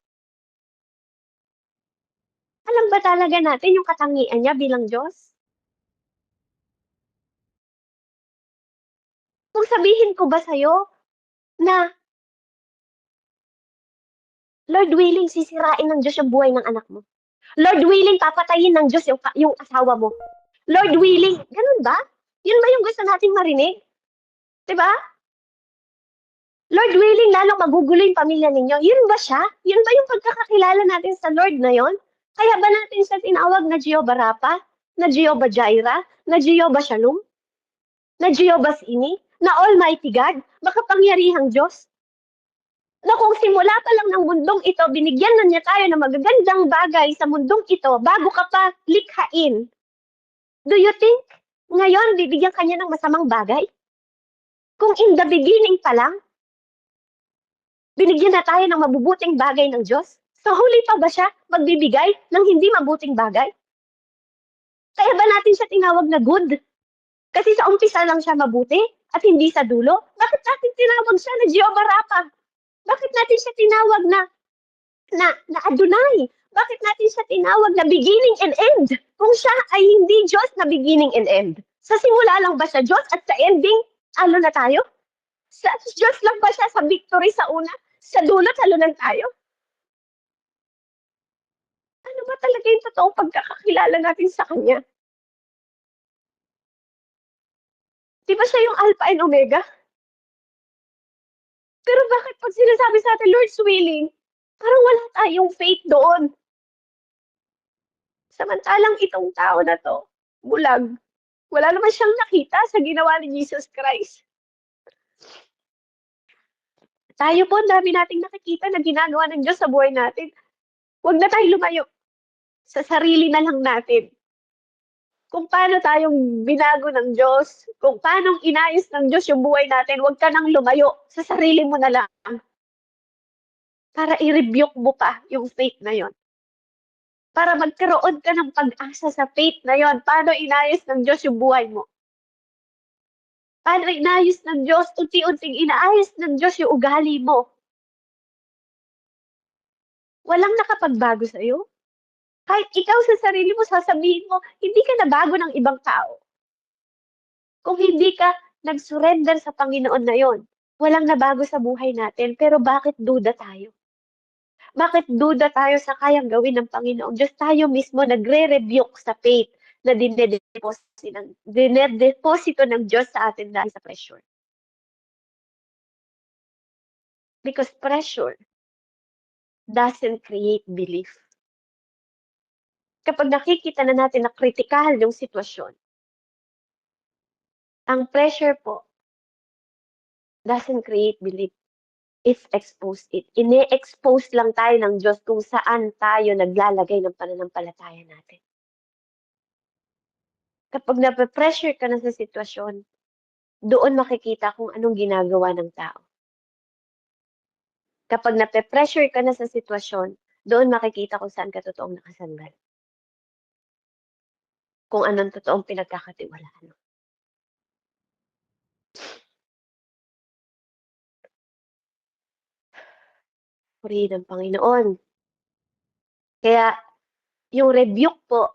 Alam ba talaga natin yung katangian niya bilang Diyos? Kung sabihin ko ba sa'yo na, Lord willing, sisirain ng Diyos yung buhay ng anak mo. Lord willing, papatayin ng Diyos yung asawa mo. Lord willing, ganun ba? Yun ba yung gusto nating marinig? 'Di ba? Lord willing, lalong magugulo yung pamilya ninyo. Yun ba siya? Yun ba yung pagkakakilala natin sa Lord na yon? Kaya ba natin siya tinawag na Jehovah Rapha? Na Jehovah Jireh? Na Jehovah Shalom? Na Jehovah Sini? Na Almighty God? Makapangyarihang Diyos? Na kung simula pa lang ng mundong ito, binigyan na niya tayo ng magagandang bagay sa mundong ito bago ka pa likhain. Do you think ngayon bibigyan ka niya ng masamang bagay? Kung in the beginning pa lang, binigyan na tayo ng mabubuting bagay ng Diyos? Sa huli pa ba siya magbibigay ng hindi mabuting bagay? Kaya ba natin siya tinawag na good? Kasi sa umpisa lang siya mabuti at hindi sa dulo? Bakit natin tinawag siya na Jehovah Rapha? Bakit natin siya tinawag na Adonai? Bakit natin siya tinawag na beginning and end? Kung siya ay hindi Diyos na beginning and end. Sa simula lang ba siya Diyos at sa ending, ano na tayo? Sa Diyos lang ba siya sa victory sa una? Sa dulo, talo lang tayo? Ano ba talaga yung totoong pagkakakilala natin sa Kanya? Di ba siya yung Alpha and Omega? Pero bakit pag sinasabi sa atin, Lord's willing, parang wala tayong faith doon. Samantalang itong tao na to, bulag. Wala naman siyang nakita sa ginawa ni Jesus Christ. Tayo po, dami nating nakikita na ginagawa ng Diyos sa buhay natin. Huwag na tayo lumayo. Sa sarili na lang natin. Kung paano tayong binago ng Diyos, kung paano inayos ng Diyos yung buhay natin, huwag ka nang lumayo. Sa sarili mo na lang. Para i-rebuke mo pa yung faith na yon. Para magkaroon ka ng pag-asa sa faith na yon. Paano inayos ng Diyos yung buhay mo? Paano inayos ng Diyos? Unti-unting inaayos ng Diyos yung ugali mo. Walang nakapagbago sa'yo. Kahit ikaw sa sarili mo, sasabihin mo, hindi ka nabago ng ibang tao. Kung hindi ka nag-surrender sa Panginoon na yon, walang nabago sa buhay natin. Pero bakit duda tayo? Bakit duda tayo sa kayang gawin ng Panginoon Diyos? Tayo mismo nagre-rebuke sa faith na dinedeposito ng Diyos sa atin dahil sa pressure. Because pressure doesn't create belief. Kapag nakikita na natin na kritikal yung sitwasyon, ang pressure po doesn't create belief. It expose it. Ine-expose lang tayo ng Diyos kung saan tayo naglalagay ng pananampalataya natin. Kapag nape-pressure ka na sa sitwasyon, doon makikita kung anong ginagawa ng tao. Kapag nape-pressure ka na sa sitwasyon, doon makikita kung saan ka totoong nakasandal. Kung anong totoong pinagkakatiwalaan mo. Purihin ang Panginoon. Kaya yung rebuke po,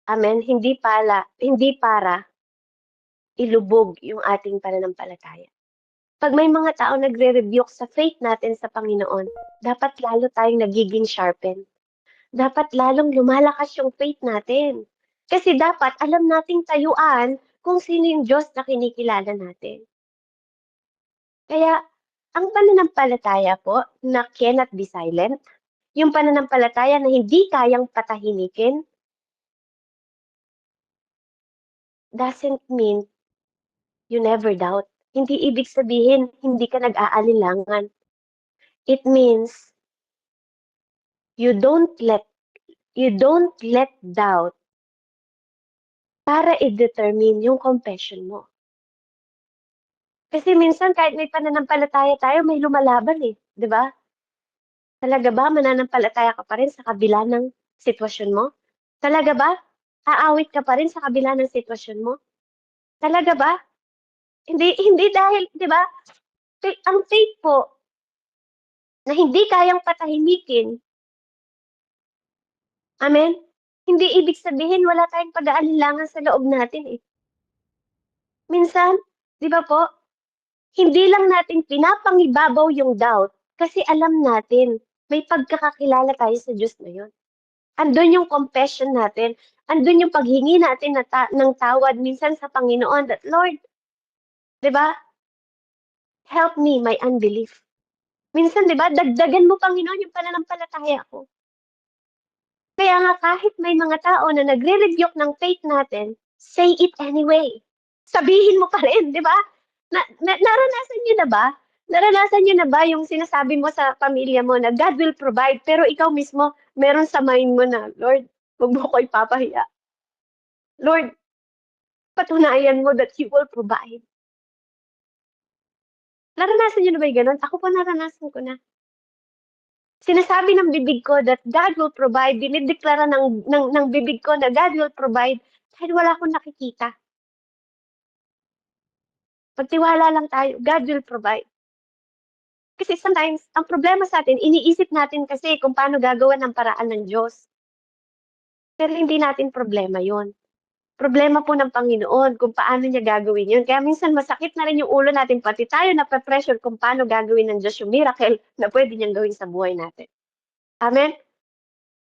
amen, hindi para ilubog yung ating pananampalataya. Pag may mga tao nagre-rebuke sa faith natin sa Panginoon, dapat lalo tayong nagiging sharpen. Dapat lalong lumalakas yung faith natin. Kasi dapat alam nating tayuan kung sino yung Diyos na kinikilala natin. Kaya, ang pananampalataya po na cannot be silent, yung pananampalataya na hindi kayang patahimikin, doesn't mean you never doubt. Hindi ibig sabihin hindi ka nag-aalinlangan. It means you don't let doubt para i-determine yung confession mo. Kasi minsan kahit may pananampalataya tayo, may lumalaban eh, 'di ba? Talaga ba mananampalataya ka pa rin sa kabila ng sitwasyon mo? Talaga ba aawit ka pa rin sa kabila ng sitwasyon mo? Talaga ba Hindi dahil 'di ba, ang faith po na hindi kayang patahimikin, amen, hindi ibig sabihin wala tayong pag-aalinlangan sa loob natin, eh. Minsan, 'di ba po, hindi lang natin pinapangibabaw yung doubt kasi alam natin may pagkakakilala tayo sa Diyos na yun. Andun yung confession natin, andun yung paghingi natin ng tawad minsan sa Panginoon that, "Lord," 'di ba, "help me my unbelief." Minsan 'di ba dagdagan mo Panginoon yung pananampalataya ko. Kaya nga kahit may mga tao na nagre-rebuke ng faith natin, say it anyway. Sabihin mo pa rin, 'di ba? Naranasan niyo na ba? Naranasan niyo na ba yung sinasabi mo sa pamilya mo na God will provide, pero ikaw mismo meron sa mind mo na, "Lord, 'wag mo ko ipapahiya. Lord, patunayan mo that you will provide." Naranasan niyo na ba yung gano'n? Ako po naranasan ko na. Sinasabi ng bibig ko that God will provide, dinideklara ng bibig ko na God will provide kahit wala akong nakikita. Magtiwala lang tayo, God will provide. Kasi sometimes, ang problema sa'tin iniisip natin kasi kung paano gagawan ng paraan ng Diyos. Pero hindi natin problema yun. Problema po ng Panginoon kung paano niya gagawin yun. Kaya minsan masakit na rin yung ulo natin, pati tayo nape-pressure kung paano gagawin ng Diyos yung miracle na puwede niyang gawin sa buhay natin. Amen?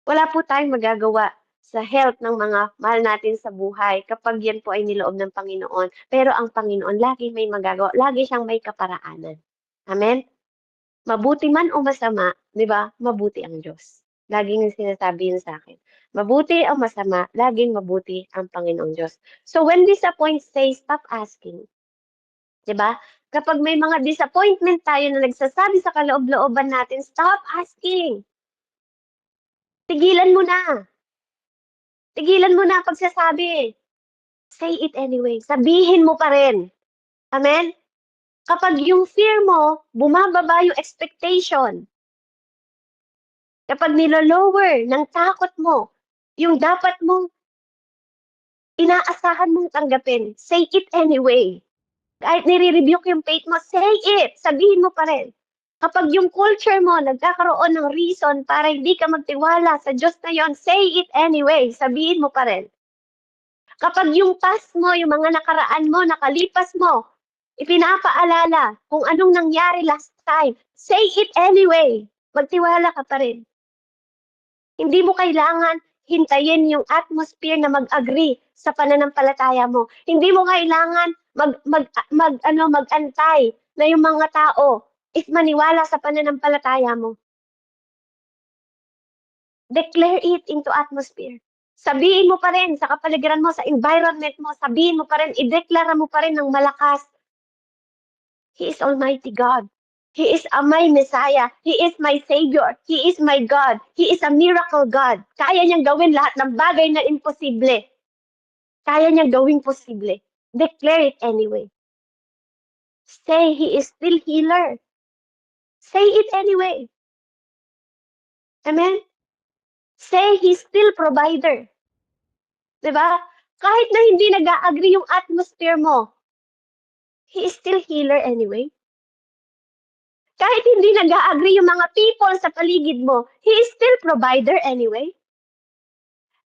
Wala po tayong magagawa sa health ng mga mahal natin sa buhay kapag yan po ay niloob ng Panginoon. Pero ang Panginoon laging may magagawa, lagi siyang may kaparaanan. Amen? Mabuti man o masama, 'di ba, mabuti ang Diyos. Laging sinasabi yun sa'kin. Mabuti o masama, laging mabuti ang Panginoong Diyos. So when disappoint says, stop asking, 'di ba? Kapag may mga disappointment tayo na nagsasabi sa kaloob-looban natin, stop asking. Tigilan mo na. Tigilan mo na ang pagsasabi. Say it anyway. Sabihin mo pa rin. Amen? Kapag yung fear mo, bumababa yung expectation. Kapag nilo-lower ng takot mo, yung dapat mong inaasahan mong tanggapin, say it anyway. Kahit nire-rebuke yung faith mo, say it. Sabihin mo pa rin. Kapag yung culture mo nagkakaroon ng reason para hindi ka magtiwala sa Diyos na yon, say it anyway. Sabihin mo pa rin. Kapag yung past mo, yung mga nakaraan mo, nakalipas mo, ipinapaalala kung anong nangyari last time, say it anyway. Magtiwala ka pa rin. Hindi mo kailangan hintayin yung atmosphere na mag-agree sa pananampalataya mo. Hindi mo kailangan mag-antay na yung mga tao is maniwala sa pananampalataya mo. Declare it into atmosphere. Sabihin mo pa rin sa kapaligiran mo, sa environment mo, sabihin mo pa rin, ideklara mo pa rin ng malakas, He is Almighty God. He is my Messiah. He is my Savior. He is my God. He is a miracle God. Kaya niyang gawin lahat ng bagay na imposible. Kaya niyang gawing posible. Declare it anyway. Say He is still healer. Say it anyway. Amen? Say He's still provider. Diba? Kahit na hindi nag-a-agree yung atmosphere mo, He is still healer anyway. Kahit hindi nag-a-agree yung mga people sa paligid mo, He is still provider anyway.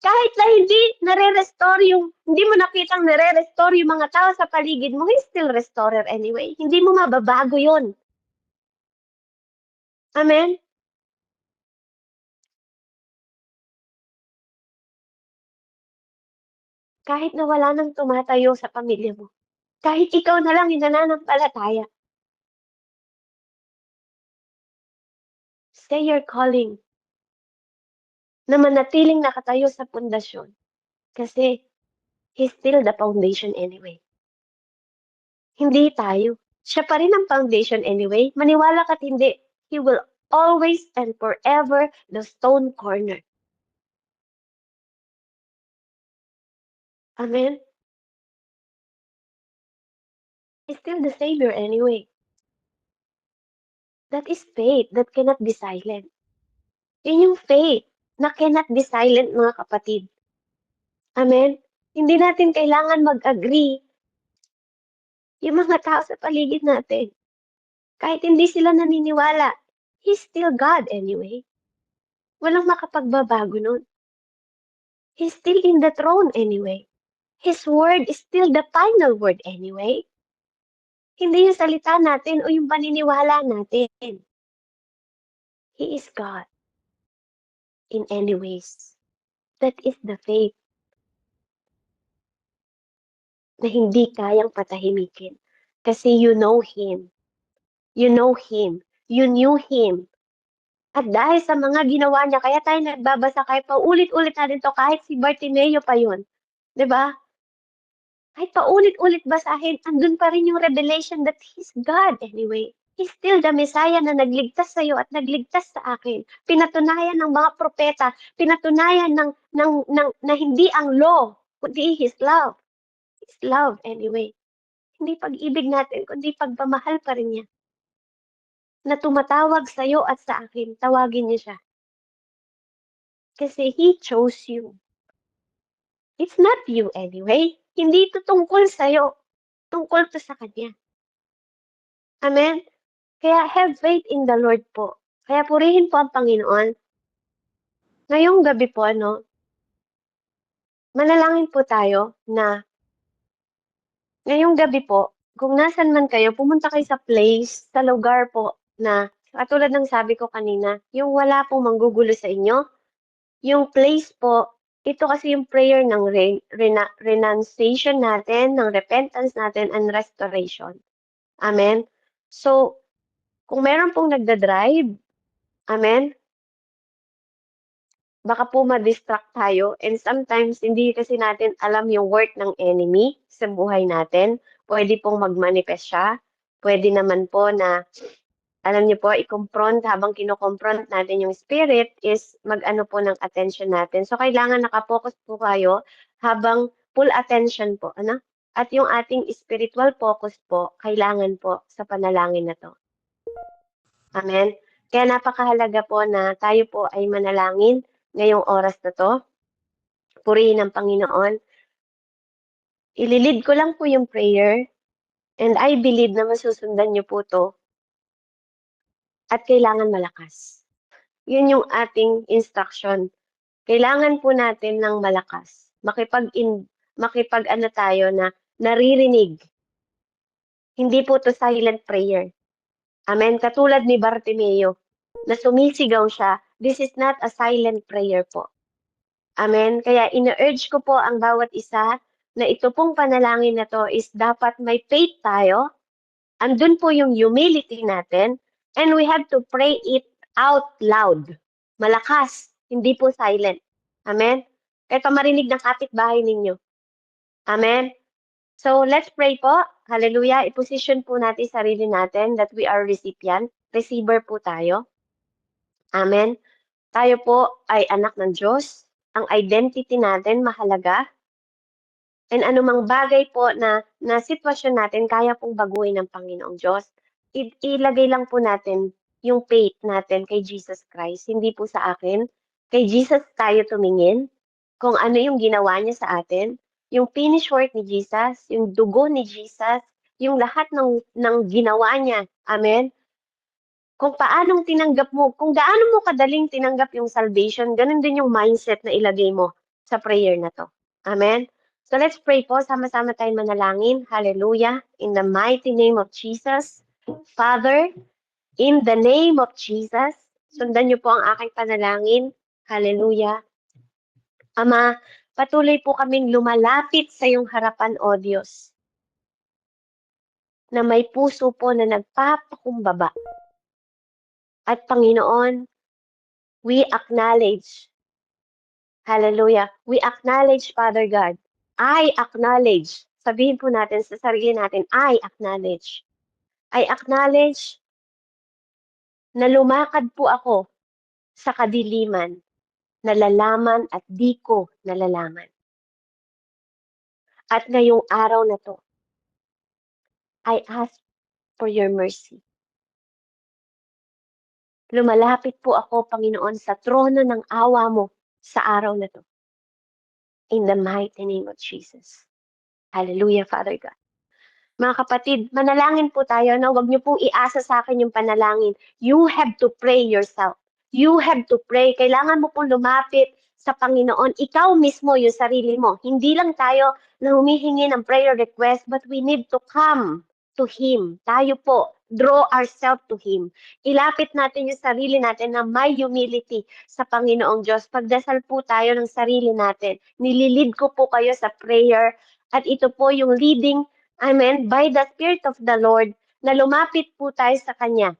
Kahit na hindi mo nakitang nare-restore yung mga tao sa paligid mo, He's still restorer anyway. Hindi mo mababago yun. Amen? Kahit na wala nang tumatayo sa pamilya mo, kahit ikaw na lang yung nananampalataya, say your calling na manatiling nakatayo sa pundasyon kasi He's still the foundation anyway. Hindi tayo. Siya pa rin ang foundation anyway. Maniwala ka't hindi, He will always and forever the stone corner. Amen? He's still the Savior anyway. That is faith that cannot be silent. Yun yung faith na cannot be silent, mga kapatid. Amen? Hindi natin kailangan mag-agree Yung mga tao sa paligid natin, kahit hindi sila naniniwala, He's still God anyway. Walang makapagbabago nun. He's still in the throne anyway. His word is still the final word anyway. Hindi yung salita natin o yung paniniwala natin. He is God in any ways. That is the faith na hindi kayang patahimikin. Kasi you know Him. You know Him. You knew Him. At dahil sa mga ginawa niya, kaya tayo nagbabasa kahit paulit-ulit natin to, kahit si Bartimeo pa yun. 'Di ba? Kahit paulit-ulit basahin, andun pa rin yung revelation that He's God anyway. He's still the Messiah na nagligtas sa'yo at nagligtas sa akin. Pinatunayan ng mga propeta, pinatunayan na hindi ang law, kundi His love. His love anyway. Hindi pag-ibig natin, kundi pagmamahal pa rin niya. Na tumatawag sa'yo at sa akin, tawagin niya siya. Kasi He chose you. It's not you anyway. Hindi ito tungkol sa'yo. Tungkol to sa Kanya. Amen? Kaya have faith in the Lord po. Kaya purihin po ang Panginoon. Ngayong gabi po, manalangin po tayo na ngayong gabi po, kung nasan man kayo, pumunta kayo sa place, sa lugar po na, katulad ng sabi ko kanina, yung wala pong manggugulo sa inyo, yung place po, ito kasi yung prayer ng renunciation natin, ng repentance natin, and restoration. Amen? So, kung meron pong nagda-drive, amen, baka po ma-distract tayo, and sometimes hindi kasi natin alam yung work ng enemy sa buhay natin. Pwede pong mag-manifest siya. Pwede naman po na, alam niyo po, i-confront habang kino-confront natin yung spirit is mag-ano po ng attention natin. So, kailangan nakapokus po kayo habang full attention po, ano? At yung ating spiritual focus po, kailangan po sa panalangin na to. Amen? Kaya napakahalaga po na tayo po ay manalangin ngayong oras na to. Purihin ang Panginoon. Ililid ko lang po yung prayer and I believe na masusundan niyo po to at kailangan malakas. Yun yung ating instruction. Kailangan po natin ng malakas. Makipag ano tayo na naririnig. Hindi po to silent prayer. Amen. Katulad ni Bartimeo na sumisigaw siya, this is not a silent prayer po. Amen. Kaya ina-urge ko po ang bawat isa na ito pong panalangin na to is dapat may faith tayo. Andun po yung humility natin and we have to pray it out loud. Malakas, hindi po silent. Amen. Kahit pa marinig ng kapitbahay ninyo. Amen. So let's pray po. Hallelujah. I-position po natin sarili natin that we are recipient. Receiver po tayo. Amen. Tayo po ay anak ng Diyos. Ang identity natin mahalaga. And anumang bagay po na sitwasyon natin, kaya pong baguhin ng Panginoong Diyos. Ilagay lang po natin yung faith natin kay Jesus Christ. Hindi po sa akin. Kay Jesus tayo tumingin kung ano yung ginawa niya sa atin. Yung finished work ni Jesus, yung dugo ni Jesus, yung lahat ng ginawa niya. Amen? Kung paanong tinanggap mo, kung gaano mo kadaling tinanggap yung salvation, ganun din yung mindset na ilagay mo sa prayer na to. Amen? So let's pray po, sama-sama tayong manalangin. Hallelujah. In the mighty name of Jesus. Father, in the name of Jesus, sundan niyo po ang aking panalangin. Hallelujah. Ama, patuloy po kaming lumalapit sa iyong harapan, O Diyos, na may puso po na nagpapakumbaba. At Panginoon, we acknowledge, hallelujah, we acknowledge, Father God, I acknowledge, sabihin po natin sa sarili natin, I acknowledge na lumakad po ako sa kadiliman, nalalaman at di ko nalalaman. At ngayong araw na to, I ask for your mercy. Lumalapit po ako, Panginoon, sa trono ng awa mo sa araw na to. In the mighty name of Jesus. Hallelujah, Father God. Mga kapatid, manalangin po tayo na huwag niyo pong iasa sa akin yung panalangin. You have to pray yourself. You have to pray. Kailangan mo pong lumapit sa Panginoon. Ikaw mismo, yung sarili mo. Hindi lang tayo na humihingi ng prayer request, but we need to come to Him. Tayo po, draw ourselves to Him. Ilapit natin yung sarili natin na may humility sa Panginoong Diyos. Pagdasal po tayo ng sarili natin. Nililid ko po kayo sa prayer at ito po yung leading, amen, by the Spirit of the Lord, na lumapit po tayo sa Kanya,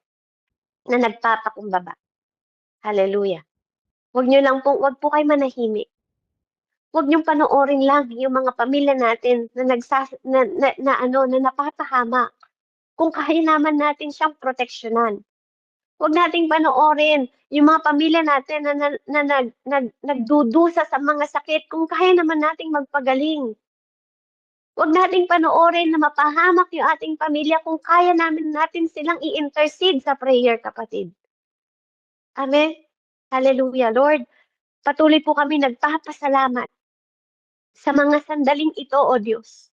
na nagpapakumbaba. Hallelujah. Wag po kayo manahimik. Huwag niyong panoorin lang yung mga pamilya natin na napapahamak. Kung kaya naman natin siyang proteksyonan. Huwag nating panoorin yung mga pamilya natin na nagdudusa sa mga sakit kung kaya naman nating magpagaling. Huwag nating panoorin na mapahamak yung ating pamilya kung kaya natin silang i-intercede sa prayer, kapatid. Amen? Hallelujah. Lord, patuloy po kami nagpapasalamat sa mga sandaling ito, O Diyos,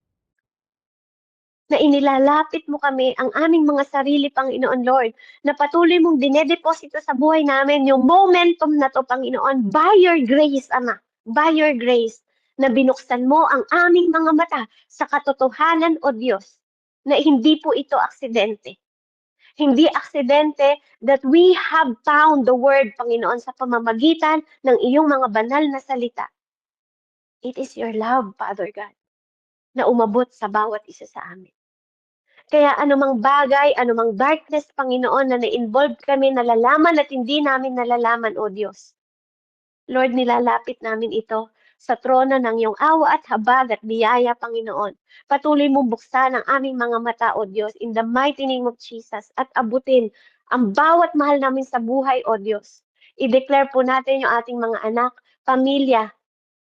na inilalapit mo kami ang aming mga sarili, Panginoon Lord, na patuloy mong dinedeposito sa buhay namin yung momentum na to, Panginoon, by your grace, Ama, by your grace, na binuksan mo ang aming mga mata sa katotohanan, O Diyos, na hindi po ito aksidente. Hindi aksidente that we have found the word, Panginoon, sa pamamagitan ng iyong mga banal na salita. It is your love, Father God, na umabot sa bawat isa sa amin. Kaya anumang bagay, anumang darkness, Panginoon, na na-involved kami, nalalaman at hindi namin nalalaman, O Diyos. Lord, nilalapit namin ito sa trono ng iyong awa at habag at biyaya, Panginoon. Patuloy mong buksan ang aming mga mata, O Diyos, in the mighty name of Jesus, at abutin ang bawat mahal namin sa buhay, O Diyos. I-declare po natin yung ating mga anak, pamilya.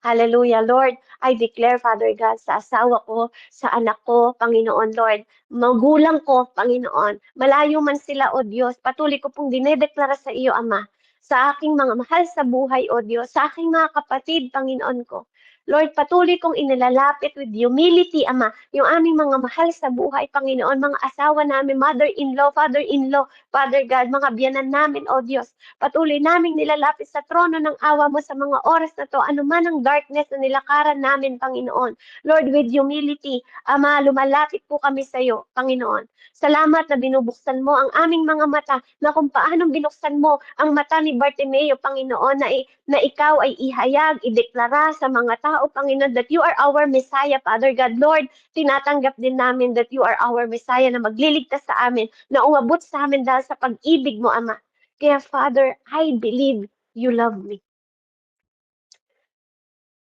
Hallelujah, Lord. I declare, Father God, sa asawa ko, sa anak ko, Panginoon, Lord, magulang ko, Panginoon, malayo man sila, O Diyos, patuloy ko pong dinedeklara sa iyo, Ama, sa aking mga mahal sa buhay, O Diyos, sa aking mga kapatid, Panginoon ko. Lord, patuloy kong inilalapit with humility, Ama, yung aming mga mahal sa buhay, Panginoon, mga asawa namin, mother-in-law, father-in-law, Father God, mga biyanan namin, O Diyos. Patuloy naming nilalapit sa trono ng awa mo sa mga oras na to, anuman ang darkness na nilakaran namin, Panginoon. Lord, with humility, Ama, lumalapit po kami sa iyo, Panginoon. Salamat na binubuksan mo ang aming mga mata, na kung paanong binuksan mo ang mata ni Bartimeo, Panginoon, na ikaw ay ihayag, ideklara sa mga tao, Panginoon, that you are our Messiah, Father God. Lord, tinatanggap din namin that you are our Messiah na magliligtas sa amin, na umabot sa amin dahil sa pag-ibig mo, Ama. Kaya, Father, I believe you love me.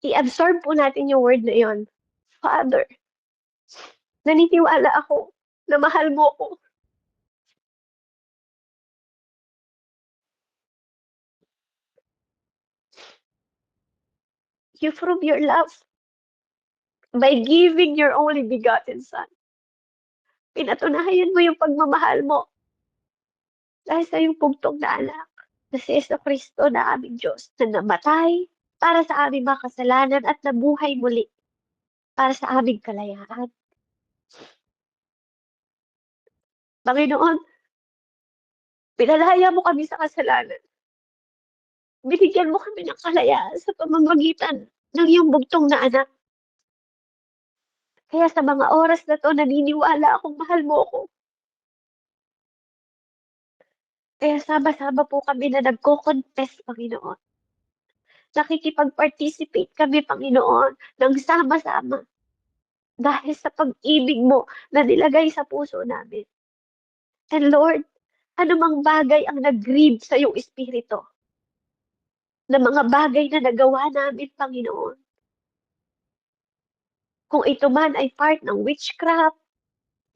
I-absorb po natin yung word na yon. Father, naniniwala ako na mahal mo ko. You prove your love by giving your only begotten Son. Pinatunayan mo yung pagmamahal mo dahil sa iyong pugtong na anak na si Jesucristo na aming Diyos na namatay para sa aming mga kasalanan at nabuhay muli para sa aming kalayaan. Panginoon, pinalaya mo kami sa kasalanan. Binigyan mo kami ng kalayaan sa pamamagitan ng iyong bugtong na anak. Kaya sa mga oras na to, naniniwala akong mahal mo ako. Kaya sama-sama po kami na nagko-confess, Panginoon. Nakikipag-participate kami, Panginoon, ng sama-sama. Dahil sa pag-ibig mo na nilagay sa puso namin. And Lord, anumang bagay ang nag-grieve sa iyong espiritu, na mga bagay na nagawa namin, Panginoon. Kung ito man ay part ng witchcraft,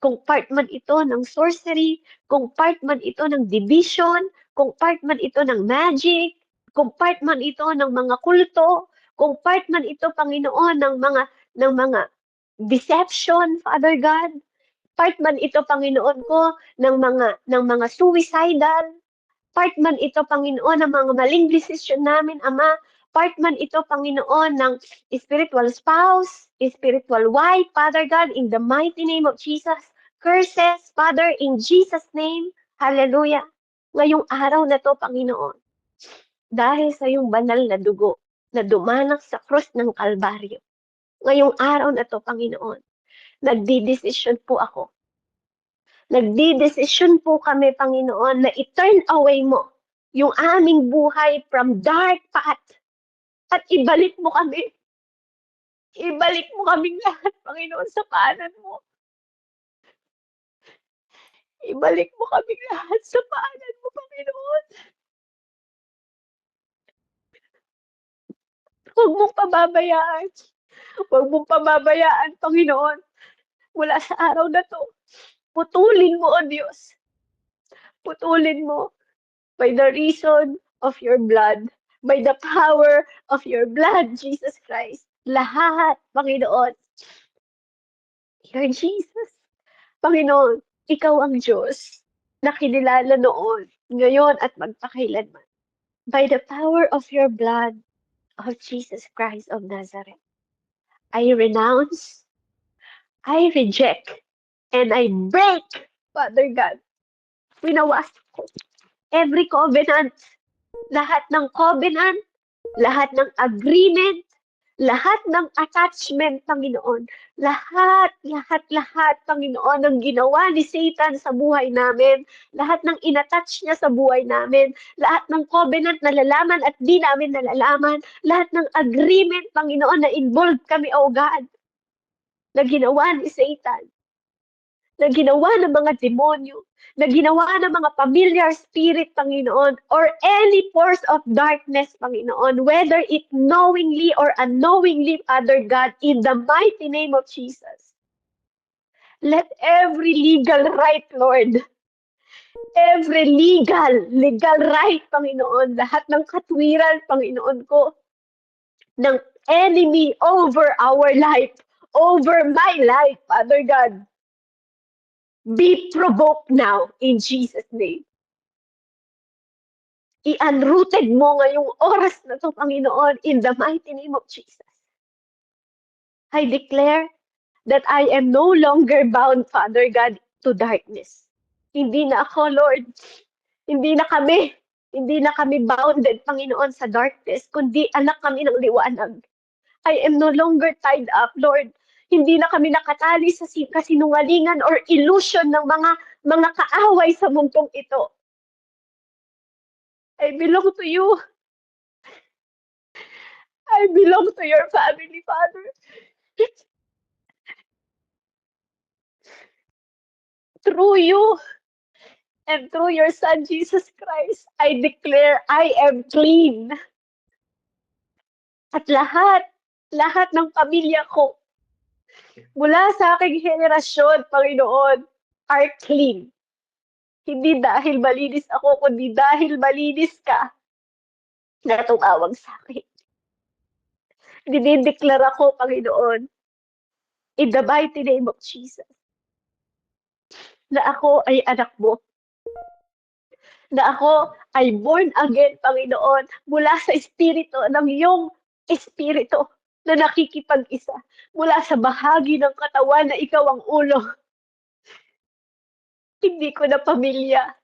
kung part man ito ng sorcery, kung part man ito ng division, kung part man ito ng magic, kung part man ito ng mga kulto, kung part man ito, Panginoon, ng mga deception, Father God, part man ito, Panginoon ko, ng mga suicidal, part man ito, Panginoon, ng mga maling decision namin, Ama, part man ito, Panginoon, ng spiritual spouse, spiritual wife, Father God, in the mighty name of Jesus. Curses, Father, in Jesus' name. Hallelujah. Ngayong araw na to, Panginoon, dahil sa iyong banal na dugo na dumanak sa krus ng Kalbaryo. Ngayong araw na to, Panginoon, nagdidesisyon po ako. Nagdidesisyon po kami, Panginoon, na i-turn away mo yung aming buhay from dark path at ibalik mo kami. Ibalik mo kaming lahat, Panginoon, sa paanan mo. Ibalik mo kaming lahat sa paanan mo, Panginoon. Huwag mong pababayaan. Huwag mong pababayaan, Panginoon. Mula sa araw na to, putulin mo, O Diyos. Putulin mo by the reason of your blood, by the power of your blood, Jesus Christ. Lahat, Panginoon. Lord Jesus. Panginoon, ikaw ang Diyos na kinilala noon, ngayon at magpakailanman. By the power of your blood of Jesus Christ of Nazareth, I renounce, I reject, and I break, Father God. Winawas ko every covenant, lahat ng covenant, lahat ng agreement, lahat ng attachment, Panginoon. Lahat, Panginoon, ng ginawa ni Satan sa buhay namin. Lahat ng inattach niya sa buhay namin. Lahat ng covenant na nalalaman at di namin nalalaman. Lahat ng agreement, Panginoon, na involved kami, O God, na ginawa ni Satan, na ginawa ng mga demonyo, na ginawa ng mga familiar spirit, Panginoon, or any force of darkness, Panginoon, whether it knowingly or unknowingly, Father God, in the mighty name of Jesus. Let every legal right, Lord, every legal right, Panginoon, lahat ng katwiran, Panginoon ko, ng enemy over our life, over my life, Father God, be provoked now in Jesus' name. I-unrooted mo ngayong oras na to, Panginoon, in the mighty name of Jesus. I declare that I am no longer bound, Father God, to darkness. Hindi na ako, Lord. Hindi na kami bounded, Panginoon, sa darkness, kundi anak kami ng liwanag. I am no longer tied up, Lord. Hindi na kami nakatali sa kasinungalingan or illusion ng mga kaaway sa mundong ito. I belong to you. I belong to your family, Father. Through you and through your Son, Jesus Christ, I declare I am clean. At lahat ng pamilya ko, mula sa aking henerasyon, Panginoon, are clean. Hindi dahil malinis ako, kundi dahil malinis ka na tumawag sa akin. Dinideklara ko, Panginoon, in the mighty name of Jesus, na ako ay anak mo. Na ako ay born again, Panginoon, mula sa espiritu ng iyong espiritu na nakikipag-isa, mula sa bahagi ng katawan na ikaw ang ulo. Hindi ko na pamilya.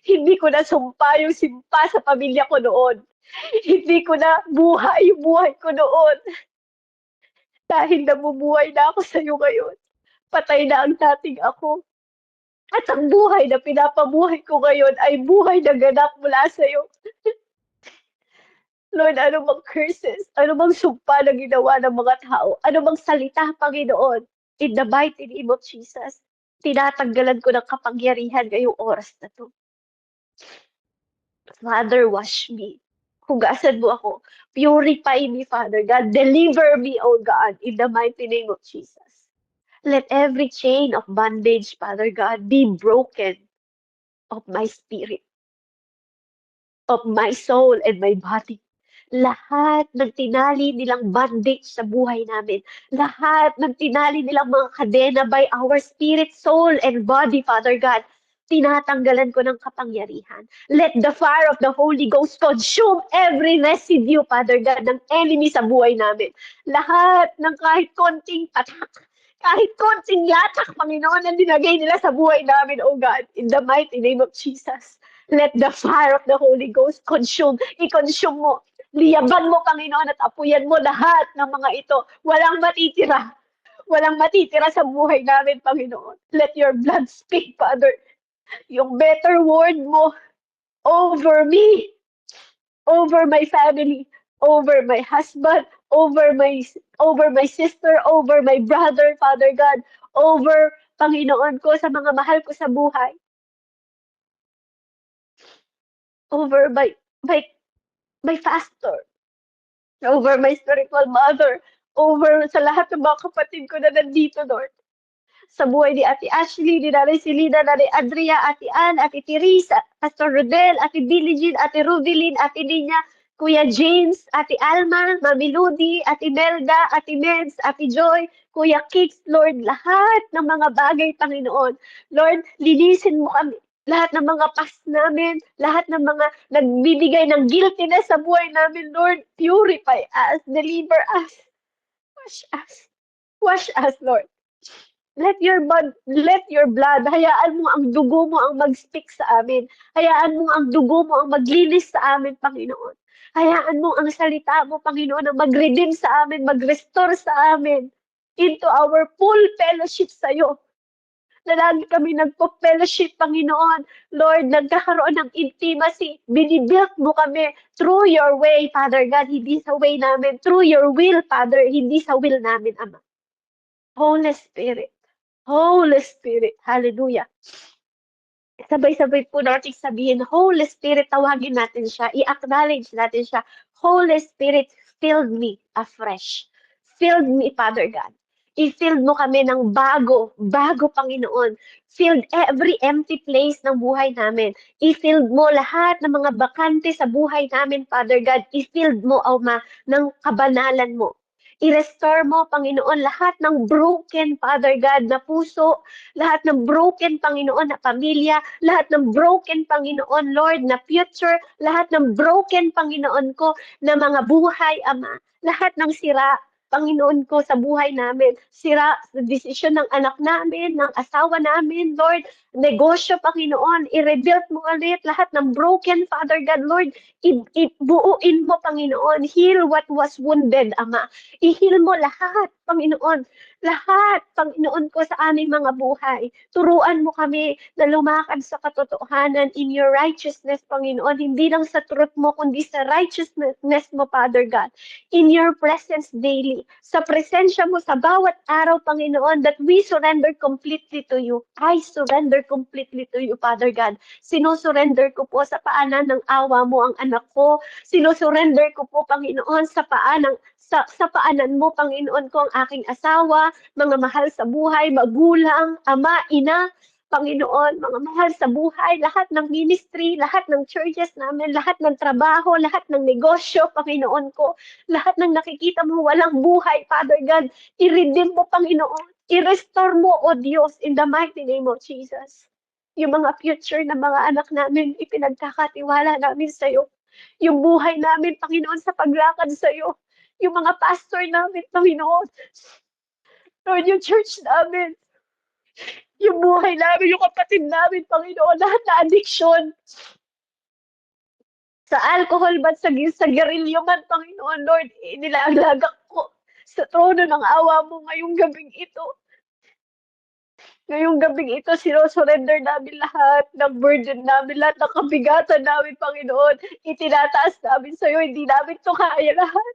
Hindi ko na sumpa yung simpa sa pamilya ko noon. Hindi ko na buhay yung buhay ko noon. Dahil nabubuhay na ako sa iyo ngayon. Patay na ang dating ako. At ang buhay na pinapabuhay ko ngayon ay buhay na ganap mula sa iyo. Lord, ano bang curses? Ano bang sumpa na ginawa ng mga tao? Ano bang salita, Panginoon? In the mighty name of Jesus, tinatanggalan ko ng kapangyarihan ngayong oras na to. Father, wash me. Hugasan mo ako. Purify me, Father God. Deliver me, O God, in the mighty name of Jesus. Let every chain of bondage, Father God, be broken of my spirit, of my soul and my body. Lahat ng tinali nilang bondage sa buhay namin, lahat ng tinali nilang mga kadena by our spirit, soul, and body, Father God, tinatanggalan ko ng kapangyarihan. Let the fire of the Holy Ghost consume every residue, Father God, ng enemy sa buhay namin. Lahat ng kahit konting patak, kahit konting yatak, Panginoon, na dinagay nila sa buhay namin, oh God, in the mighty name of Jesus. Let the fire of the Holy Ghost consume, i-consume mo. Liyaban mo, Panginoon, at apuyan mo lahat ng mga ito. Walang matitira. Walang matitira sa buhay namin, Panginoon. Let your blood speak, Father. Yung better word mo over me, over my family, over my husband, over my sister, over my brother, Father God, over Panginoon ko sa mga mahal ko sa buhay, over my my pastor, over my spiritual mother, over sa lahat ng mga kapatid ko na nandito, Lord. Sa buhay ni Ate Ashley, ni Nanay Selena, Nanay Andrea, Ate Ann, Ate Teresa, Pastor Rodel, Ate Billie Jean, Ate Rubilin, Ate Nina, Kuya James, Ate Alma, Mami Ludi, Ate Melda, Ate Meds, Ate Joy, Kuya Kix, Lord, lahat ng mga bagay, Panginoon. Lord, linisin mo kami. Lahat ng mga past namin, lahat ng mga nagbibigay ng guiltiness sa buhay namin, Lord, purify us, deliver us, wash us, wash us, Lord. Let your blood, hayaan mo ang dugo mo ang mag-speak sa amin. Hayaan mo ang dugo mo ang maglinis sa amin, Panginoon. Hayaan mo ang salita mo, Panginoon, ang mag-redeem sa amin, mag-restore sa amin into our full fellowship sa iyo. Na lagi kami nagpo-fellowship, Panginoon. Lord, nagkakaroon ng intimacy. Binibuild mo kami through your way, Father God, hindi sa way namin. Through your will, Father, hindi sa will namin, Ama. Holy Spirit. Holy Spirit. Hallelujah. Sabay-sabay po natin sabihin, Holy Spirit, tawagin natin siya. I-acknowledge natin siya. Holy Spirit, fill me afresh. Fill me, Father God. I-fill mo kami ng bago, Panginoon. Fill every empty place ng buhay namin. I-fill mo lahat ng mga bakante sa buhay namin, Father God. I-fill mo, Ama, ng kabanalan mo. I-restore mo, Panginoon, lahat ng broken, Father God, na puso, lahat ng broken, Panginoon, na pamilya, lahat ng broken, Panginoon, Lord, na future, lahat ng broken, Panginoon ko, na mga buhay, Ama, lahat ng sira, Panginoon ko, sa buhay namin, sira sa desisyon ng anak namin, ng asawa namin, Lord, negosyo, Panginoon, i-rebuild mo ulit lahat ng broken, Father God, Lord, ibuuin mo, Panginoon, heal what was wounded, Ama, i-heal mo lahat, Panginoon, lahat, Panginoon ko, sa aming mga buhay. Turuan mo kami na lumakad sa katotohanan in your righteousness, Panginoon. Hindi lang sa truth mo, kundi sa righteousness mo, Father God. In your presence daily. Sa presensya mo sa bawat araw, Panginoon, that we surrender completely to you. I surrender completely to you, Father God. Sinusurrender ko po sa paanan ng awa mo ang anak ko. Sinusurrender ko po, Panginoon, sa paanan mo, Panginoon ko, ang aking asawa, mga mahal sa buhay, magulang, ama, ina, Panginoon, mga mahal sa buhay, lahat ng ministry, lahat ng churches namin, lahat ng trabaho, lahat ng negosyo, Panginoon ko, lahat ng nakikita mo walang buhay, Father God, i-redeem mo, Panginoon, i-restore mo, O Diyos, in the mighty name of Jesus. Yung mga future na mga anak namin, ipinagkakatiwala namin sa iyo. Yung buhay namin, Panginoon, sa paglakad sa iyo. Yung mga pastor namin, Panginoon. Lord, yung church namin. Yung buhay namin, yung kapatid namin, Panginoon. Lahat na addiction. Sa alcohol man, sa garilyo man, Panginoon, Lord, inilalagak ko sa trono ng awa mo ngayong gabing ito. Ngayong gabing ito, sinusurrender namin lahat ng burden namin, lahat ng kabigatan namin, Panginoon. Itinataas namin sa'yo, hindi namin to kaya lahat.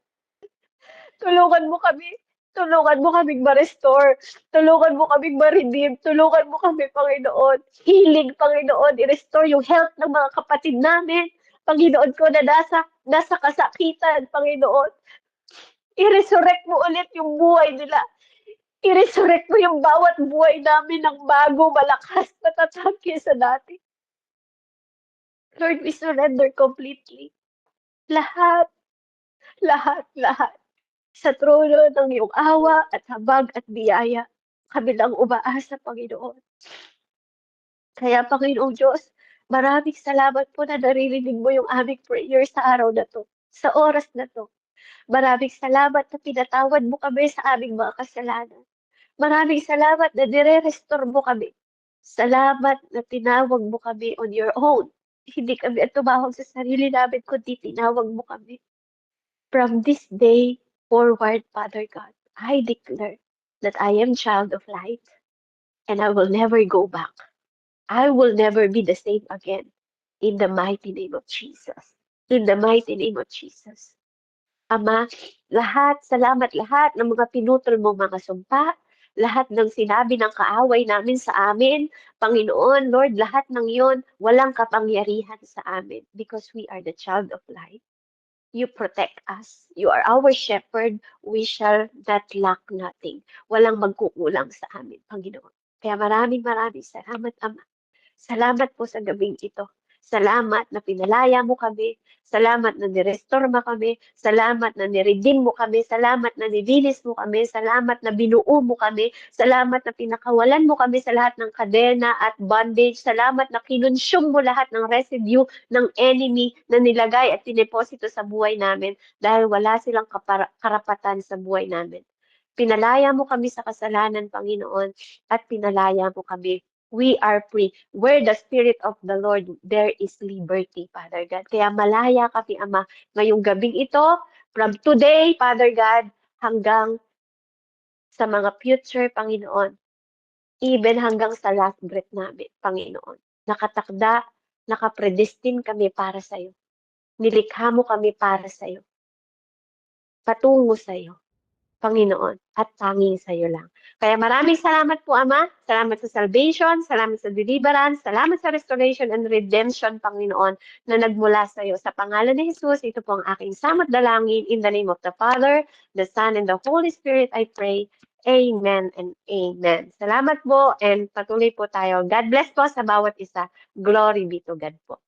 Tulungan mo kami. Tulungan mo kaming ma-restore. Tulungan mo kaming ma-redeem. Tulungan mo kami, Panginoon. Healing, Panginoon. I-restore yung health ng mga kapatid namin. Panginoon ko na nasa kasakitan, Panginoon. I-resurrect mo ulit yung buhay nila. I-resurrect mo yung bawat buhay namin ng bago, malakas, matatag kesa dati. Lord, we surrender completely. Lahat, lahat. Sa trono ng iyong awa at habag at biyaya, kami lang umaasa, Panginoon. Kaya Panginoong Diyos, maraming salamat po na naririnig mo yung aming prayer sa araw na 'to, sa oras na 'to. Maraming salamat na pinatawad mo kami sa aming mga kasalanan. Maraming salamat na nire-restore mo kami. Salamat na tinawag mo kami on your own. Hindi kami ang tumawag sa sarili namin kundi tinawag mo kami. From this day forward, Father God, I declare that I am child of light and I will never go back. I will never be the same again. In the mighty name of Jesus. In the mighty name of Jesus. Ama, salamat lahat ng mga pinutol mong mga sumpa, lahat ng sinabi ng kaaway namin sa amin, Panginoon, Lord, lahat ng yon walang kapangyarihan sa amin because we are the child of light. You protect us. You are our shepherd. We shall not lack nothing. Walang magkukulang sa amin, Panginoon. Kaya maraming salamat, Ama. Salamat po sa gabing ito. Salamat na pinalaya mo kami. Salamat na nirestore mo kami. Salamat na niredeem mo kami. Salamat na nilinis mo kami. Salamat na binuo mo kami. Salamat na pinakawalan mo kami sa lahat ng kadena at bondage. Salamat na kinonsume mo lahat ng residue ng enemy na nilagay at tineposito sa buhay namin dahil wala silang karapatan sa buhay namin. Pinalaya mo kami sa kasalanan, Panginoon, at pinalaya mo kami. We are free. Where the Spirit of the Lord, there is liberty, Father God. Kaya malaya kami, Ama, ngayong gabing ito, from today, Father God, hanggang sa mga future, Panginoon, even hanggang sa last breath namin, Panginoon. Nakatakda, nakapredestin kami para sa'yo. Nilikha mo kami para sa'yo. Patungo sa'yo. Panginoon, at tanging sa iyo lang. Kaya maraming salamat po, Ama. Salamat sa salvation, salamat sa deliverance, salamat sa restoration and redemption, Panginoon, na nagmula sa iyo. Sa pangalan ni Jesus, ito po ang aking samot dalangin. In the name of the Father, the Son, and the Holy Spirit, I pray. Amen and amen. Salamat po and patuloy po tayo. God bless po sa bawat isa. Glory be to God po.